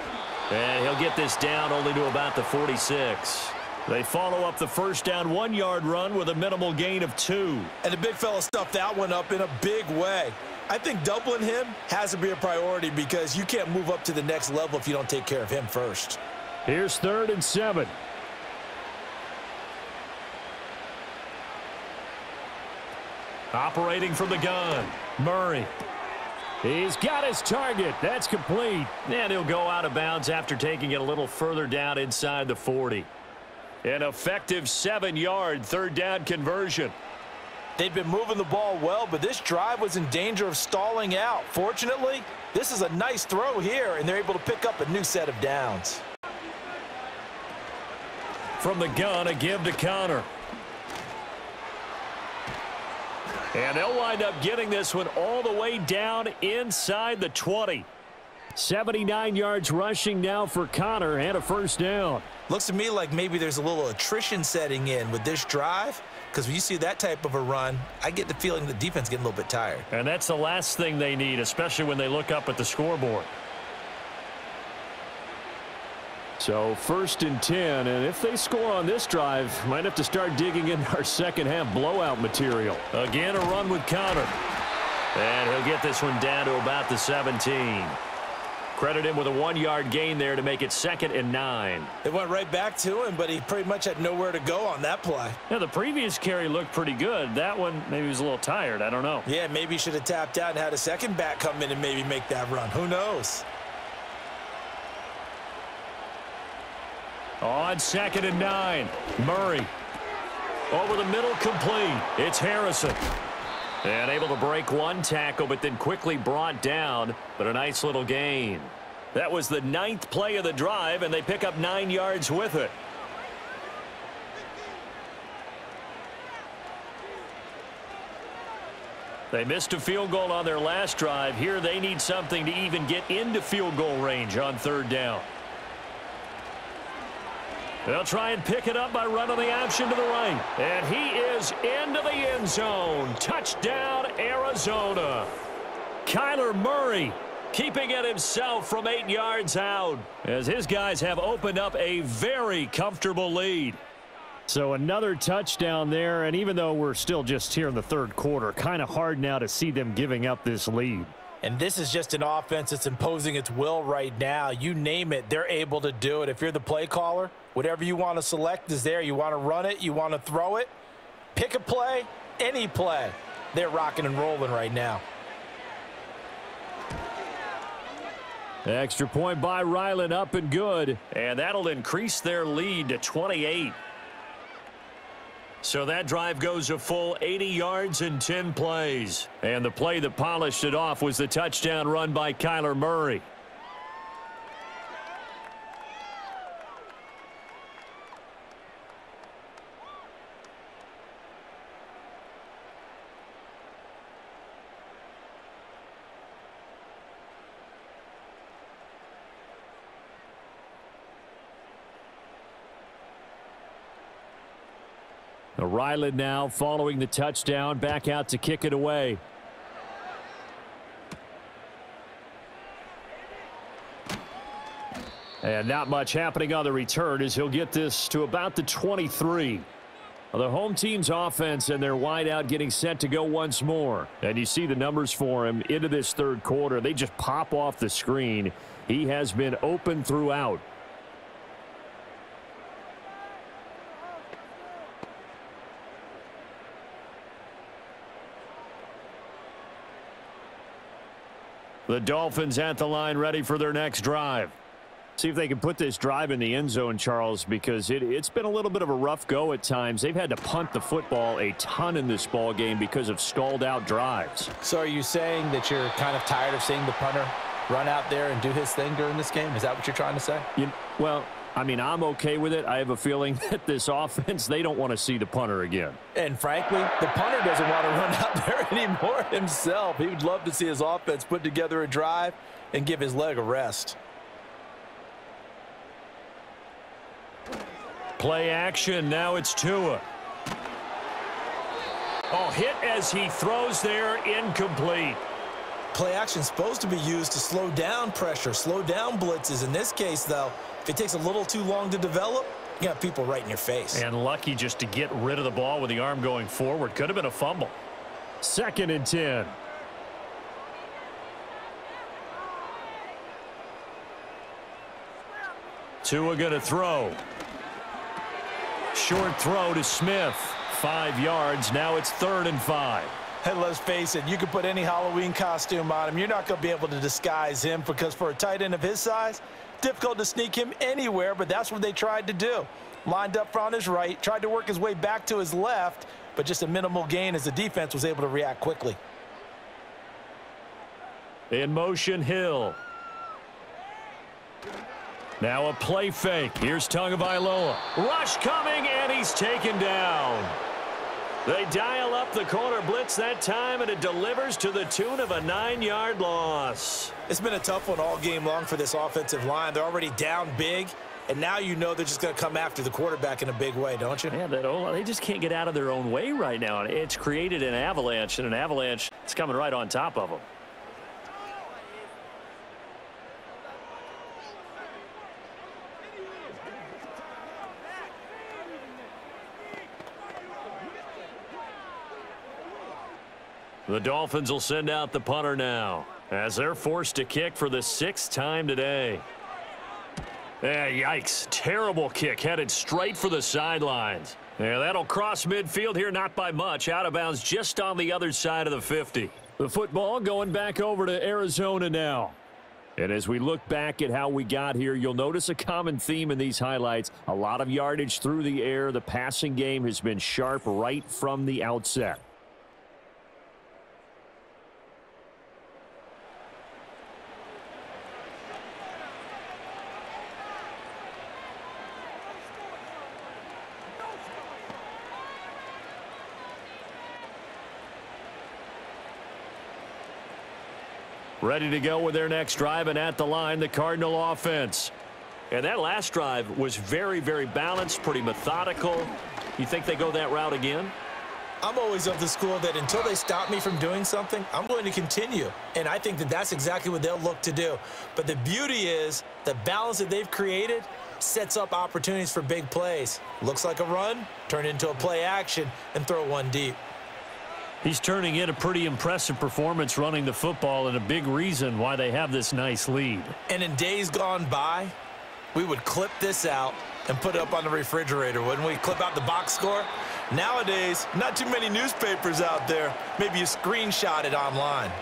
And he'll get this down only to about the 46. They follow up the 1st down 1-yard run with a minimal gain of 2. And the big fella stuffed that one up in a big way. I think doubling him has to be a priority because you can't move up to the next level if you don't take care of him first. Here's 3rd and 7. Operating from the gun, Murray. He's got his target. That's complete. And he'll go out of bounds after taking it a little further down inside the 40. An effective 7-yard 3rd down conversion. They've been moving the ball well, but this drive was in danger of stalling out. Fortunately, this is a nice throw here, and they're able to pick up a new set of downs. From the gun, a give to Connor. And they'll wind up getting this one all the way down inside the 20. 79 yards rushing now for Connor and a 1st down. Looks to me like maybe there's a little attrition setting in with this drive, because when you see that type of a run, I get the feeling the defense getting a little bit tired. And that's the last thing they need, especially when they look up at the scoreboard. So 1st and 10, and if they score on this drive, might have to start digging in our second-half blowout material. Again, a run with Connor. And he'll get this one down to about the 17. Credit him with a 1-yard gain there to make it 2nd and 9. It went right back to him, but he pretty much had nowhere to go on that play. Yeah, the previous carry looked pretty good. That one, maybe he was a little tired. I don't know. Yeah, maybe he should have tapped out and had a second back come in and maybe make that run. Who knows? On 2nd and 9, Murray. Over the middle, complete. It's Harrison. And able to break one tackle, but then quickly brought down, but a nice little gain. That was the 9th play of the drive, and they pick up 9 yards with it. They missed a field goal on their last drive. Here they need something to even get into field goal range on 3rd down. They'll try and pick it up by running the option to the right. And he is into the end zone. Touchdown, Arizona. Kyler Murray keeping it himself from 8 yards out as his guys have opened up a very comfortable lead. So another touchdown there, and even though we're still just here in the 3rd quarter, kind of hard now to see them giving up this lead. And this is just an offense that's imposing its will right now. You name it, they're able to do it. If you're the play caller, whatever you want to select is there. You want to run it, you want to throw it. Pick a play, any play. They're rocking and rolling right now. Extra point by Ryland, up and good. And that'll increase their lead to 28. So that drive goes a full 80 yards in 10 plays. And the play that polished it off was the touchdown run by Kyler Murray. Ryland now following the touchdown, back out to kick it away. And not much happening on the return as he'll get this to about the 23. The home team's offense and their wideout getting set to go once more. And you see the numbers for him into this 3rd quarter. They just pop off the screen. He has been open throughout. The Dolphins at the line ready for their next drive. See if they can put this drive in the end zone, Charles, because it's been a little bit of a rough go at times. They've had to punt the football a ton in this ball game because of stalled out drives. So are you saying that you're kind of tired of seeing the punter run out there and do his thing during this game? Is that what you're trying to say? Well, I mean, I'm okay with it. I have a feeling that this offense, they don't want to see the punter again. And frankly, the punter doesn't want to run out there anymore himself. He would love to see his offense put together a drive and give his leg a rest. Play action. Now it's Tua. Oh, hit as he throws there. Incomplete. Play action is supposed to be used to slow down pressure, slow down blitzes. In this case, though, if it takes a little too long to develop, you got people right in your face. And lucky just to get rid of the ball with the arm going forward. Could have been a fumble. 2nd and 10. Tua going to throw. Short throw to Smith. 5 yards. Now it's 3rd and 5. And let's face it, you can put any Halloween costume on him. You're not going to be able to disguise him because for a tight end of his size, difficult to sneak him anywhere, but that's what they tried to do. Lined up on his right, tried to work his way back to his left, but just a minimal gain as the defense was able to react quickly. In motion, Hill. Now a play fake. Here's Tagovailoa. Rush coming, and he's taken down. They dial up the corner blitz that time, and it delivers to the tune of a 9-yard loss. It's been a tough one all game long for this offensive line. They're already down big, and now you know they're just going to come after the quarterback in a big way, don't you? Yeah, they just can't get out of their own way right now. It's created an avalanche, and an avalanche is coming right on top of them. The Dolphins will send out the punter now as they're forced to kick for the 6th time today. Yikes. Terrible kick headed straight for the sidelines. Yeah, that'll cross midfield here, not by much. Out of bounds just on the other side of the 50. The football going back over to Arizona now. And as we look back at how we got here, you'll notice a common theme in these highlights. A lot of yardage through the air. The passing game has been sharp right from the outset. Ready to go with their next drive, and at the line, the Cardinal offense. And that last drive was very, very balanced, pretty methodical. You think they go that route again? I'm always of the school that until they stop me from doing something, I'm going to continue. And I think that that's exactly what they'll look to do. But the beauty is the balance that they've created sets up opportunities for big plays. Looks like a run, turn into a play action, and throw one deep. He's turning in a pretty impressive performance running the football, and a big reason why they have this nice lead. And in days gone by, we would clip this out and put it up on the refrigerator, wouldn't we? Clip out the box score. Nowadays, not too many newspapers out there. Maybe you screenshot it online.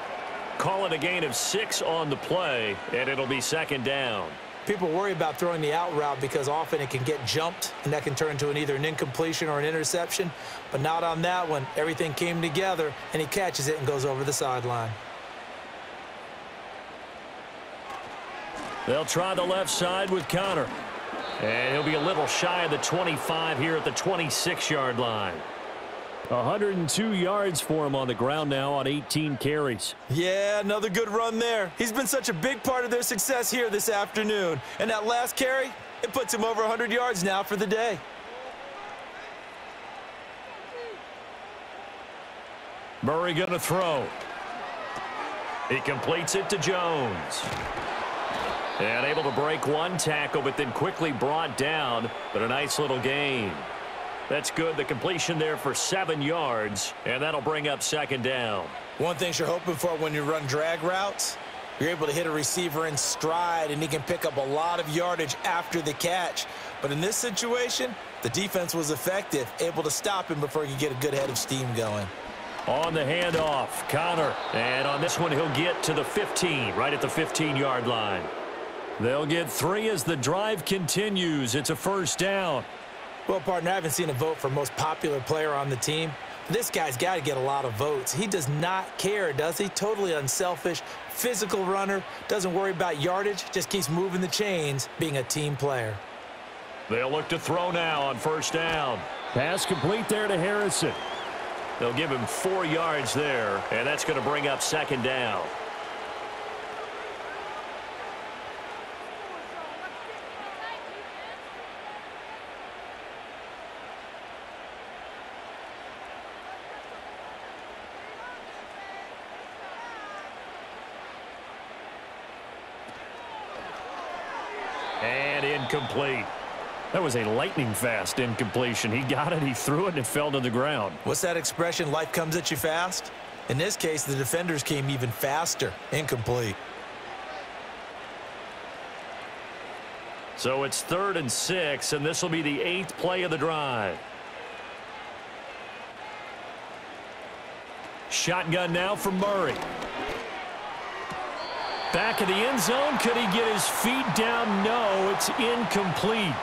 Call it a gain of 6 on the play, and it'll be 2nd down. People worry about throwing the out route because often it can get jumped, and that can turn into either an incompletion or an interception. But not on that one. Everything came together, and he catches it and goes over the sideline. They'll try the left side with Connor. And he'll be a little shy of the 25 here at the 26-yard line. 102 yards for him on the ground now on 18 carries. Yeah, another good run there. He's been such a big part of their success here this afternoon. And that last carry, it puts him over 100 yards now for the day. Murray going to throw. He completes it to Jones. And able to break one tackle, but then quickly brought down. But a nice little gain. That's good. The completion there for 7 yards, and that'll bring up 2nd down. One thing you're hoping for when you run drag routes, you're able to hit a receiver in stride, and he can pick up a lot of yardage after the catch. But in this situation, the defense was effective, able to stop him before he could get a good head of steam going. On the handoff, Connor. And on this one, he'll get to the 15, right at the 15-yard line. They'll get 3 as the drive continues. It's a first down. Well, partner, I haven't seen a vote for most popular player on the team. This guy's got to get a lot of votes. He does not care, does he? Totally unselfish, physical runner, doesn't worry about yardage, just keeps moving the chains, being a team player. They'll look to throw now on first down. Pass complete there to Harrison. They'll give him 4 yards there, and that's going to bring up second down. And incomplete. That was a lightning-fast incompletion. He got it, he threw it, and it fell to the ground. What's that expression, life comes at you fast? In this case, the defenders came even faster. Incomplete. So it's 3rd and 6, and this will be the 8th play of the drive. Shotgun now for Murray. Back of the end zone. Could he get his feet down? No, it's incomplete.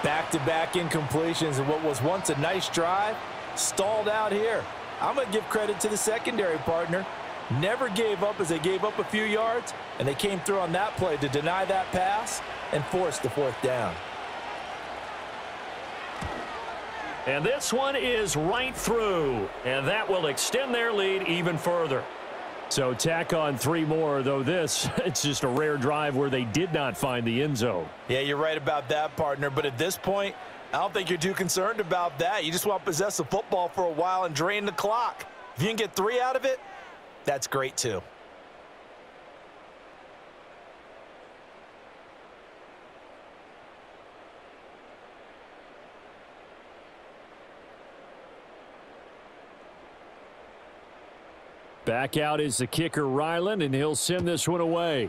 Back-to-back incompletions and what was once a nice drive stalled out here. I'm going to give credit to the secondary, partner. Never gave up as they gave up a few yards, and they came through on that play to deny that pass and force the 4th down. And this one is right through, and that will extend their lead even further. So tack on 3 more, though this, it's just a rare drive where they did not find the end zone. Yeah, you're right about that, partner. But at this point, I don't think you're too concerned about that. You just want to possess the football for a while and drain the clock. If you can get 3 out of it, that's great too. Back out is the kicker, Ryland, and he'll send this one away.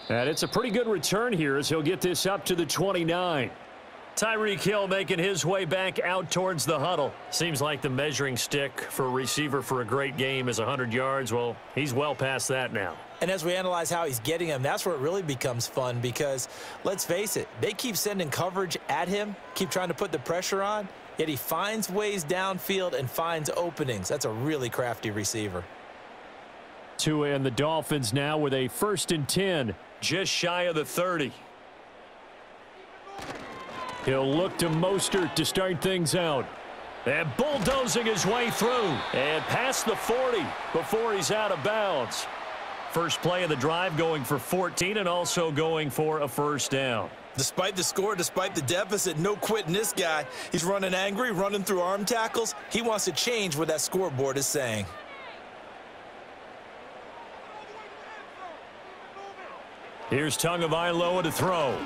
And it's a pretty good return here as he'll get this up to the 29. Tyreek Hill making his way back out towards the huddle. Seems like the measuring stick for a receiver for a great game is 100 yards. Well, he's well past that now. And as we analyze how he's getting them, that's where it really becomes fun because, let's face it, they keep sending coverage at him, keep trying to put the pressure on, yet he finds ways downfield and finds openings. That's a really crafty receiver. Tua and the Dolphins now with a 1st and 10, just shy of the 30. He'll look to Mostert to start things out. And bulldozing his way through and past the 40 before he's out of bounds. First play of the drive going for 14 and also going for a first down. Despite the score, despite the deficit, no quitting this guy. He's running angry, running through arm tackles. He wants to change what that scoreboard is saying. Here's Tagovailoa to throw.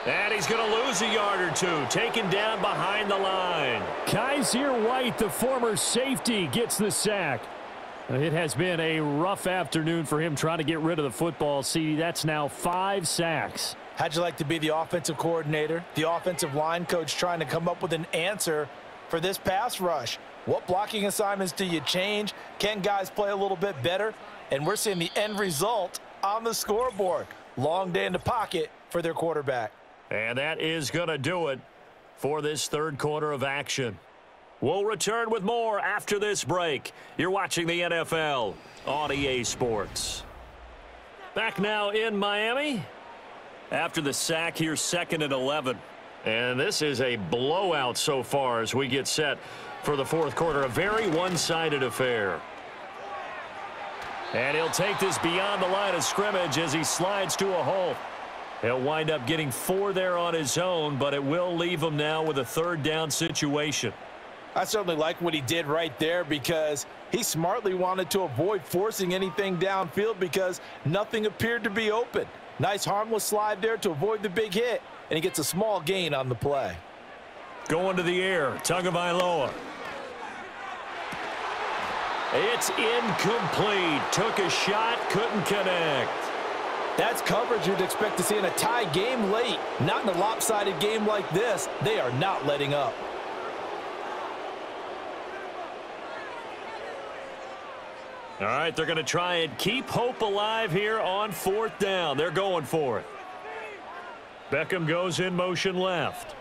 And he's going to lose a yard or 2, taken down behind the line. Kaiser White, the former safety, gets the sack. It has been a rough afternoon for him trying to get rid of the football. See, that's now 5 sacks. How'd you like to be the offensive coordinator, the offensive line coach trying to come up with an answer for this pass rush? What blocking assignments do you change? Can guys play a little bit better? And we're seeing the end result on the scoreboard. Long day in the pocket for their quarterback. And that is going to do it for this 3rd quarter of action. We'll return with more after this break. You're watching the NFL on EA Sports. Back now in Miami. After the sack, here's 2nd and 11. And this is a blowout so far as we get set for the 4th quarter. A very one-sided affair. And he'll take this beyond the line of scrimmage as he slides to a hole. He'll wind up getting 4 there on his own, but it will leave him now with a 3rd down situation. I certainly like what he did right there because he smartly wanted to avoid forcing anything downfield because nothing appeared to be open. Nice harmless slide there to avoid the big hit, and he gets a small gain on the play. Going to the air, Tagovailoa. It's incomplete. Took a shot, couldn't connect. That's coverage you'd expect to see in a tie game late. Not in a lopsided game like this. They are not letting up. All right, they're going to try and keep hope alive here on 4th down. They're going for it. Beckham goes in motion left.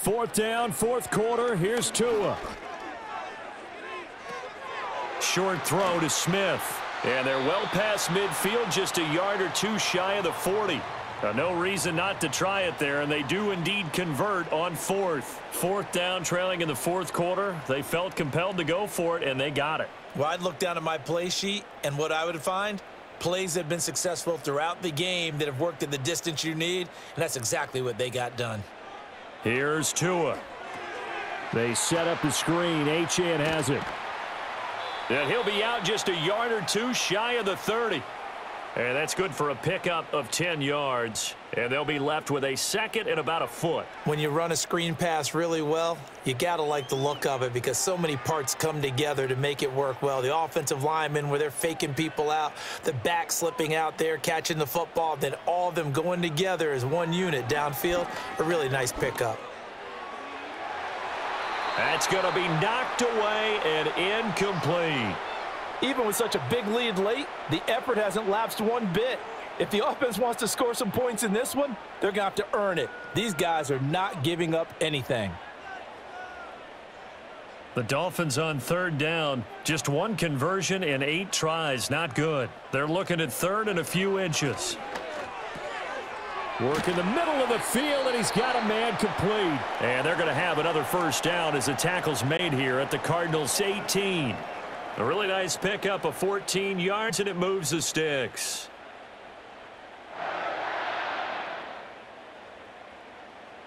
4th down, 4th quarter. Here's Tua. Short throw to Smith. And they're well past midfield, just a yard or two shy of the 40. No reason not to try it there, and they do indeed convert on 4th. 4th down, trailing in the 4th quarter. They felt compelled to go for it, and they got it. Well, I'd look down at my play sheet, and what I would find, plays that have been successful throughout the game that have worked at the distance you need, and that's exactly what they got done. Here's Tua. They set up the screen. Achane has it. And he'll be out just a yard or two shy of the 30. And that's good for a pickup of 10 yards. And they'll be left with a 2nd and about a foot. When you run a screen pass really well, you got to like the look of it because so many parts come together to make it work well. The offensive linemen where they're faking people out, the back slipping out there, catching the football, then all of them going together as one unit downfield. A really nice pickup. That's going to be knocked away and incomplete. Even with such a big lead late, the effort hasn't lapsed one bit. If the offense wants to score some points in this one, they're going to have to earn it. These guys are not giving up anything. The Dolphins on 3rd down. Just one conversion in 8 tries. Not good. They're looking at 3rd and a few inches. Work in the middle of the field, and he's got a man complete. And they're going to have another 1st down as the tackle's made here at the Cardinals' 18. A really nice pickup of 14 yards, and it moves the sticks.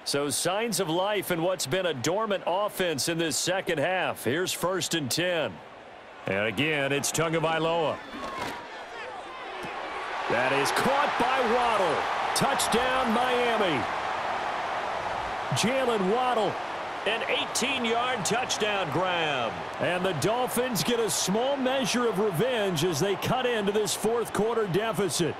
So signs of life in what's been a dormant offense in this 2nd half. Here's 1st and 10. And again, it's Tagovailoa. That is caught by Waddle. Touchdown, Miami. Jalen Waddle. An 18-yard touchdown grab. And the Dolphins get a small measure of revenge as they cut into this 4th quarter deficit.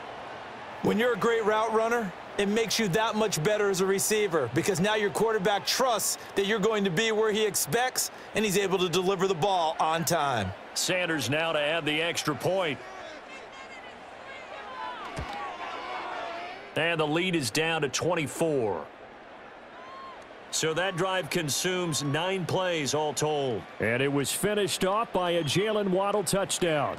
When you're a great route runner, it makes you that much better as a receiver because now your quarterback trusts that you're going to be where he expects, and he's able to deliver the ball on time. Sanders now to add the extra point. And the lead is down to 24. So that drive consumes 9 plays all told. And it was finished off by a Jalen Waddle touchdown.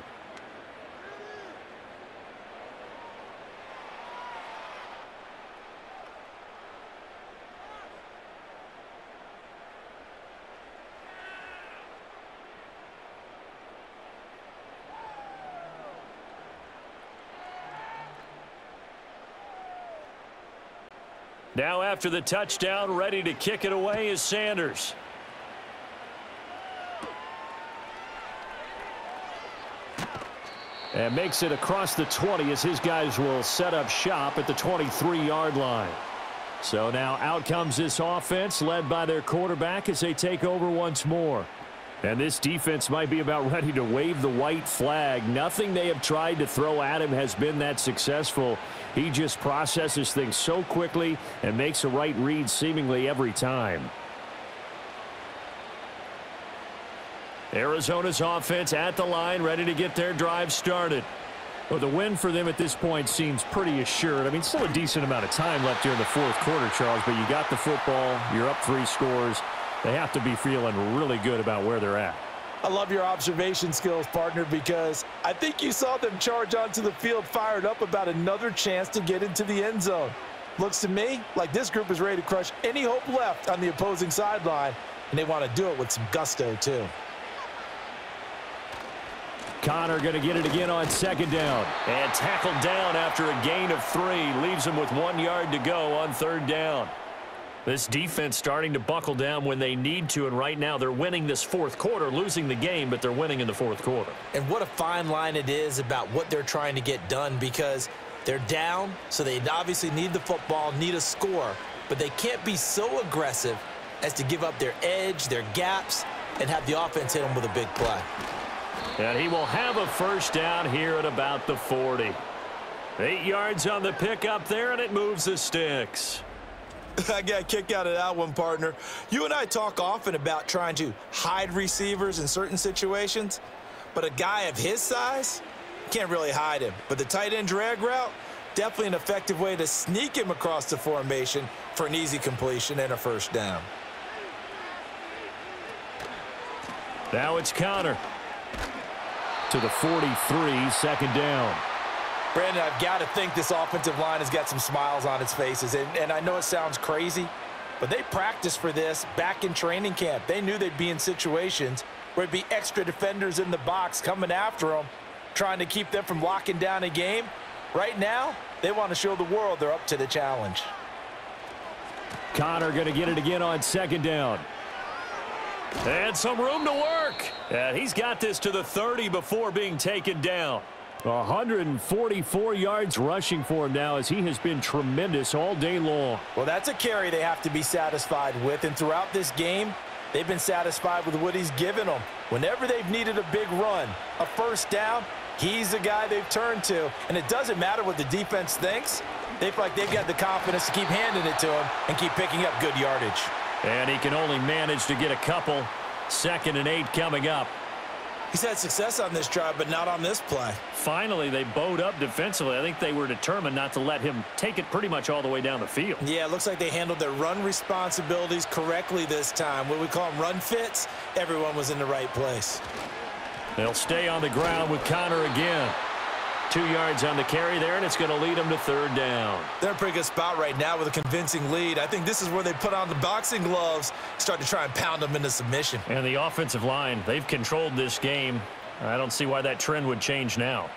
Now after the touchdown, ready to kick it away is Sanders. And makes it across the 20 as his guys will set up shop at the 23-yard line. So now out comes this offense led by their quarterback as they take over once more. And this defense might be about ready to wave the white flag. Nothing they have tried to throw at him has been that successful. He just processes things so quickly and makes a right read seemingly every time. Arizona's offense at the line, ready to get their drive started. Well, the win for them at this point seems pretty assured. I mean, still a decent amount of time left here in the 4th quarter, Charles, but you got the football, you're up 3 scores. They have to be feeling really good about where they're at. I love your observation skills, partner, because I think you saw them charge onto the field fired up about another chance to get into the end zone. Looks to me like this group is ready to crush any hope left on the opposing sideline, and they want to do it with some gusto, too. Connor going to get it again on 2nd down. And tackled down after a gain of 3. Leaves him with 1 yard to go on 3rd down. This defense starting to buckle down when they need to, and right now they're winning this 4th quarter, losing the game, but they're winning in the 4th quarter. And what a fine line it is about what they're trying to get done because they're down, so they obviously need the football, need a score, but they can't be so aggressive as to give up their edge, their gaps, and have the offense hit them with a big play. And he will have a 1st down here at about the 40. 8 yards on the pickup there, and it moves the sticks. I got a kick out of that one, partner. You and I talk often about trying to hide receivers in certain situations, but a guy of his size can't really hide him. But the tight end drag route, definitely an effective way to sneak him across the formation for an easy completion and a first down. Now it's Connor to the 43, second down. Brandon, I've got to think this offensive line has got some smiles on its faces. And I know it sounds crazy, but they practiced for this back in training camp. They knew they'd be in situations where it'd be extra defenders in the box coming after them, trying to keep them from locking down a game. Right now, they want to show the world they're up to the challenge. Connor going to get it again on second down. And some room to work. And he's got this to the 30 before being taken down. 144 yards rushing for him now as he has been tremendous all day long. Well, that's a carry they have to be satisfied with. And throughout this game, they've been satisfied with what he's given them. Whenever they've needed a big run, a first down, he's the guy they've turned to. And it doesn't matter what the defense thinks. They feel like they've got the confidence to keep handing it to him and keep picking up good yardage. And he can only manage to get a couple. 2nd and 8 coming up. He's had success on this drive, but not on this play. Finally, they bowed up defensively. I think they were determined not to let him take it pretty much all the way down the field. Yeah, it looks like they handled their run responsibilities correctly this time. What we call them run fits, everyone was in the right place. They'll stay on the ground with Connor again. 2 yards on the carry there, and it's going to lead them to 3rd down. They're in a pretty good spot right now with a convincing lead. I think this is where they put on the boxing gloves, start to try and pound them into submission. And the offensive line, they've controlled this game. I don't see why that trend would change now.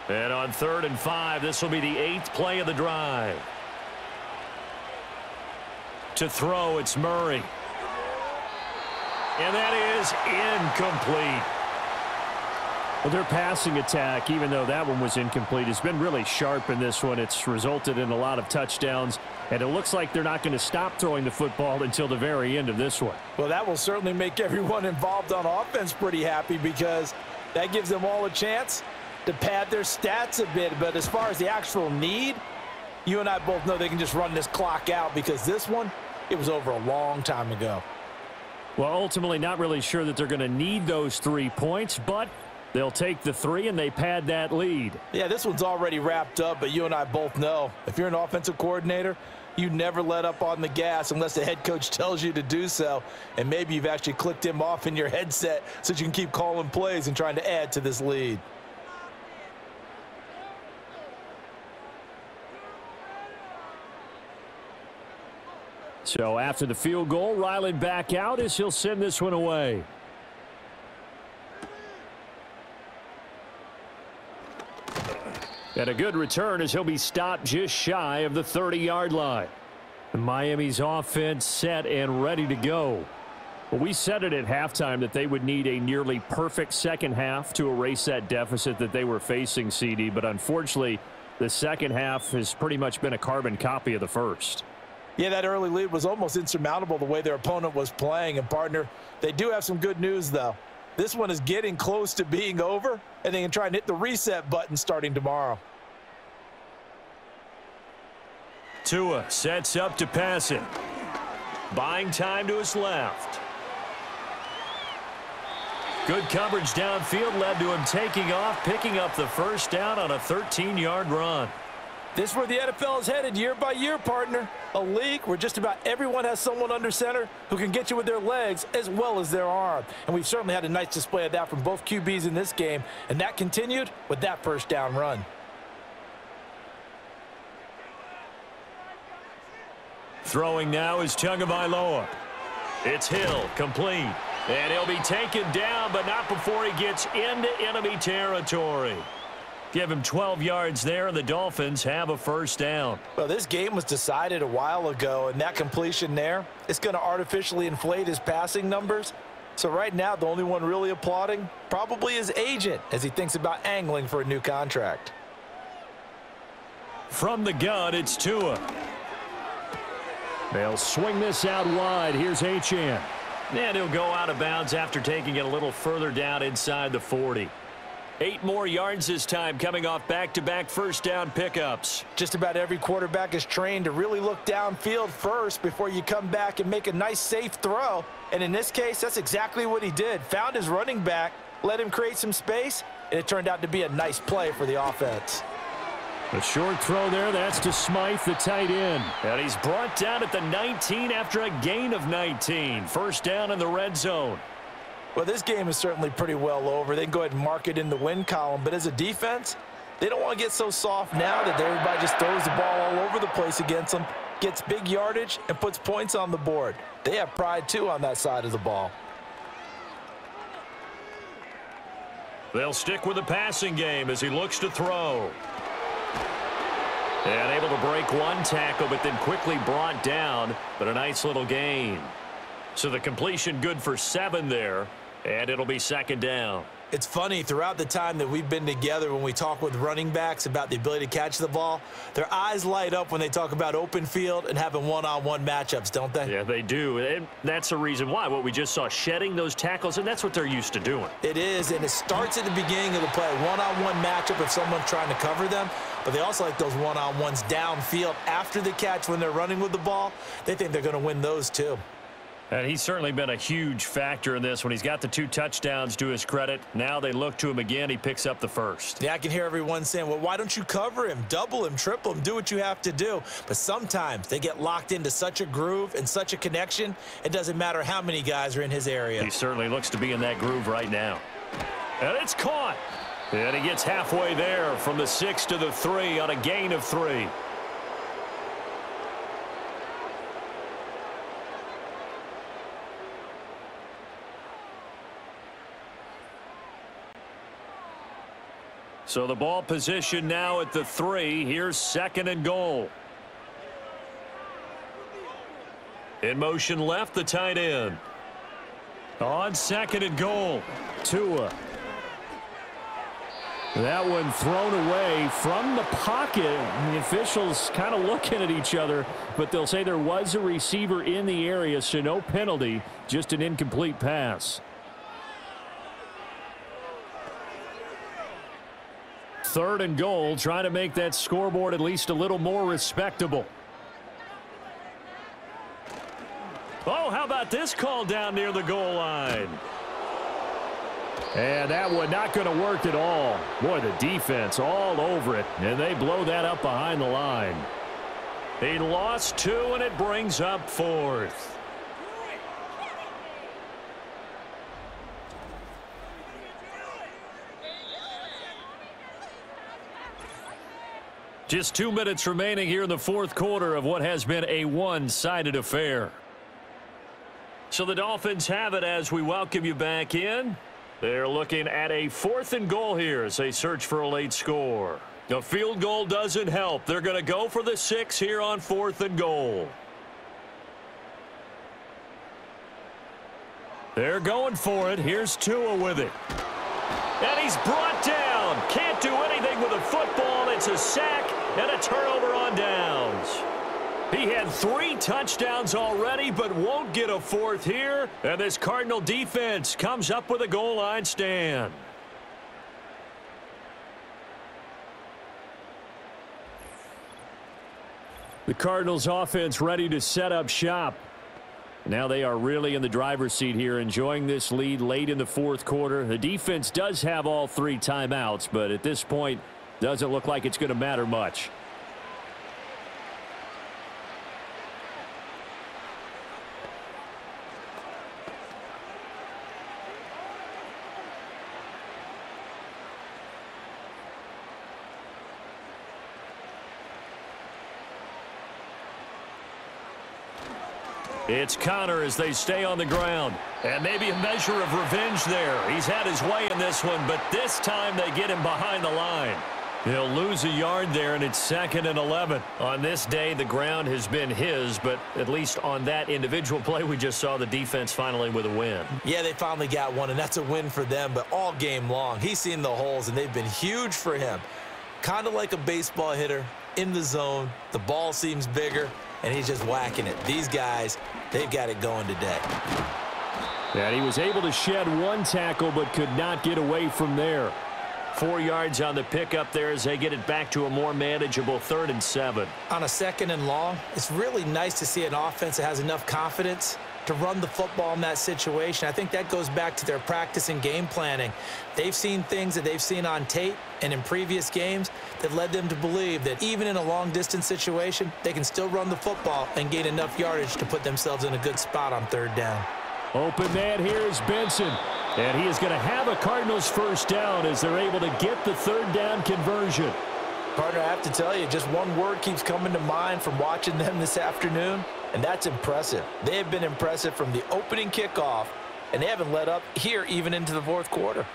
And on 3rd and 5, this will be the 8th play of the drive. To throw, it's Murray. And that is incomplete. Well, their passing attack, even though that one was incomplete, has been really sharp in this one. It's resulted in a lot of touchdowns, and it looks like they're not going to stop throwing the football until the very end of this one. Well, that will certainly make everyone involved on offense pretty happy because that gives them all a chance to pad their stats a bit. But as far as the actual need, you and I both know they can just run this clock out because this one, it was over a long time ago. Well, ultimately not really sure that they're going to need those 3 points, but they'll take the 3 and they pad that lead. Yeah, this one's already wrapped up, but you and I both know if you're an offensive coordinator, you never let up on the gas unless the head coach tells you to do so. And maybe you've actually clicked him off in your headset so that you can keep calling plays and trying to add to this lead. So after the field goal, Ryland back out as he'll send this one away. And a good return as he'll be stopped just shy of the 30-yard line. Miami's offense set and ready to go. Well, we said it at halftime that they would need a nearly perfect second half to erase that deficit that they were facing, CD. But unfortunately, the second half has pretty much been a carbon copy of the first. Yeah, that early lead was almost insurmountable the way their opponent was playing. And, partner, they do have some good news, though. This one is getting close to being over, and they can try and hit the reset button starting tomorrow. Tua sets up to pass it. Buying time to his left. Good coverage downfield led to him taking off, picking up the first down on a 13-yard run. This is where the NFL is headed year by year, partner. A league where just about everyone has someone under center who can get you with their legs as well as their arm. And we've certainly had a nice display of that from both QBs in this game, and that continued with that first down run. Throwing now is Tagovailoa. It's Hill, complete. And he'll be taken down, but not before he gets into enemy territory. Give him 12 yards there, and the Dolphins have a first down. Well, this game was decided a while ago, and that completion there, it's going to artificially inflate his passing numbers. So right now, the only one really applauding probably his agent as he thinks about angling for a new contract. From the gun, it's Tua. They'll swing this out wide. Here's Achane. And he'll go out of bounds after taking it a little further down inside the 40. 8 more yards this time, coming off back-to-back first down pickups. Just about every quarterback is trained to really look downfield first before you come back and make a nice, safe throw. And in this case, that's exactly what he did. Found his running back, let him create some space, and it turned out to be a nice play for the offense. A short throw there. That's to Smythe, the tight end. And he's brought down at the 19 after a gain of 19. First down in the red zone. Well, this game is certainly pretty well over. They can go ahead and mark it in the win column. But as a defense, they don't want to get so soft now that everybody just throws the ball all over the place against them, gets big yardage, and puts points on the board. They have pride, too, on that side of the ball. They'll stick with the passing game as he looks to throw. And able to break one tackle, but then quickly brought down, but a nice little gain. So the completion good for 7 there, and it'll be second down. It's funny, throughout the time that we've been together, when we talk with running backs about the ability to catch the ball, their eyes light up when they talk about open field and having one-on-one matchups, don't they? Yeah, they do. And that's the reason why. What we just saw, shedding those tackles, and that's what they're used to doing. It is, and it starts at the beginning of the play. One-on-one matchup if someone's trying to cover them, but they also like those one-on-ones downfield after the catch when they're running with the ball. They think they're going to win those too. And he's certainly been a huge factor in this when he's got the 2 touchdowns to his credit. Now they look to him again. He picks up the first. Yeah, I can hear everyone saying, well, why don't you cover him, double him, triple him, do what you have to do. But sometimes they get locked into such a groove and such a connection, it doesn't matter how many guys are in his area. He certainly looks to be in that groove right now. And it's caught. And he gets halfway there from the 6 to the 3 on a gain of 3. So the ball position now at the 3. Here's second and goal. In motion left, the tight end. On second and goal. Tua. That one thrown away from the pocket. The officials kind of looking at each other, but they'll say there was a receiver in the area, so no penalty, just an incomplete pass. Third and goal, trying to make that scoreboard at least a little more respectable. Oh, how about this call down near the goal line? And that one not going to work at all. Boy, the defense all over it, and they blow that up behind the line. He lost 2, and it brings up 4th. Just 2 minutes remaining here in the 4th quarter of what has been a one-sided affair. So the Dolphins have it as we welcome you back in. They're looking at a 4th and goal here as they search for a late score. A field goal doesn't help. They're going to go for the 6 here on 4th and goal. They're going for it. Here's Tua with it. And he's brought down. Can't do anything with a football. It's a sack and a turnover on downs. He had 3 touchdowns already, but won't get a 4th here. And this Cardinal defense comes up with a goal line stand. The Cardinals offense ready to set up shop. Now they are really in the driver's seat here, enjoying this lead late in the 4th quarter. The defense does have all 3 timeouts, but at this point, doesn't look like it's going to matter much. It's Connor as they stay on the ground. And maybe a measure of revenge there. He's had his way in this one, but this time they get him behind the line. He'll lose a yard there, and it's 2nd and 11. On this day, the ground has been his, but at least on that individual play, we just saw the defense finally with a win. Yeah, they finally got one, and that's a win for them, but all game long, he's seen the holes, and they've been huge for him. Kind of like a baseball hitter in the zone. The ball seems bigger, and he's just whacking it. These guys, they've got it going today. And he was able to shed 1 tackle, but could not get away from there. 4 yards on the pickup there as they get it back to a more manageable 3rd and 7. On a 2nd and long, it's really nice to see an offense that has enough confidence to run the football in that situation. I think that goes back to their practice and game planning. They've seen things that they've seen on tape and in previous games that led them to believe that even in a long-distance situation, they can still run the football and gain enough yardage to put themselves in a good spot on 3rd down. Open man here is Benson. And he is going to have a Cardinals first down as they're able to get the 3rd down conversion. Partner, I have to tell you, just one word keeps coming to mind from watching them this afternoon, and that's impressive. They have been impressive from the opening kickoff, and they haven't let up here even into the 4th quarter.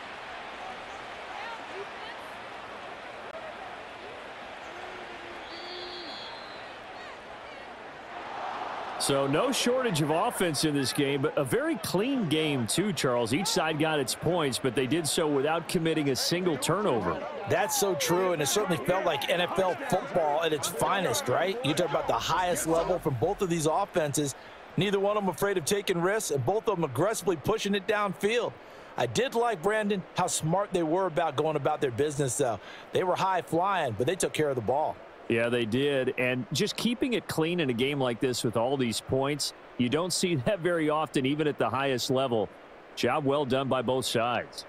So no shortage of offense in this game, but a very clean game too, Charles. Each side got its points, but they did so without committing a single turnover. That's so true, and it certainly felt like NFL football at its finest, right? You talk about the highest level from both of these offenses. Neither one of them afraid of taking risks, and both of them aggressively pushing it downfield. I did like, Brandon, how smart they were about going about their business, though. They were high flying, but they took care of the ball. Yeah, they did. And just keeping it clean in a game like this with all these points, you don't see that very often, even at the highest level. Job well done by both sides.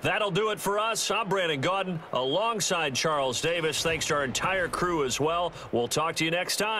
That'll do it for us. I'm Brandon Gaudin alongside Charles Davis. Thanks to our entire crew as well. We'll talk to you next time.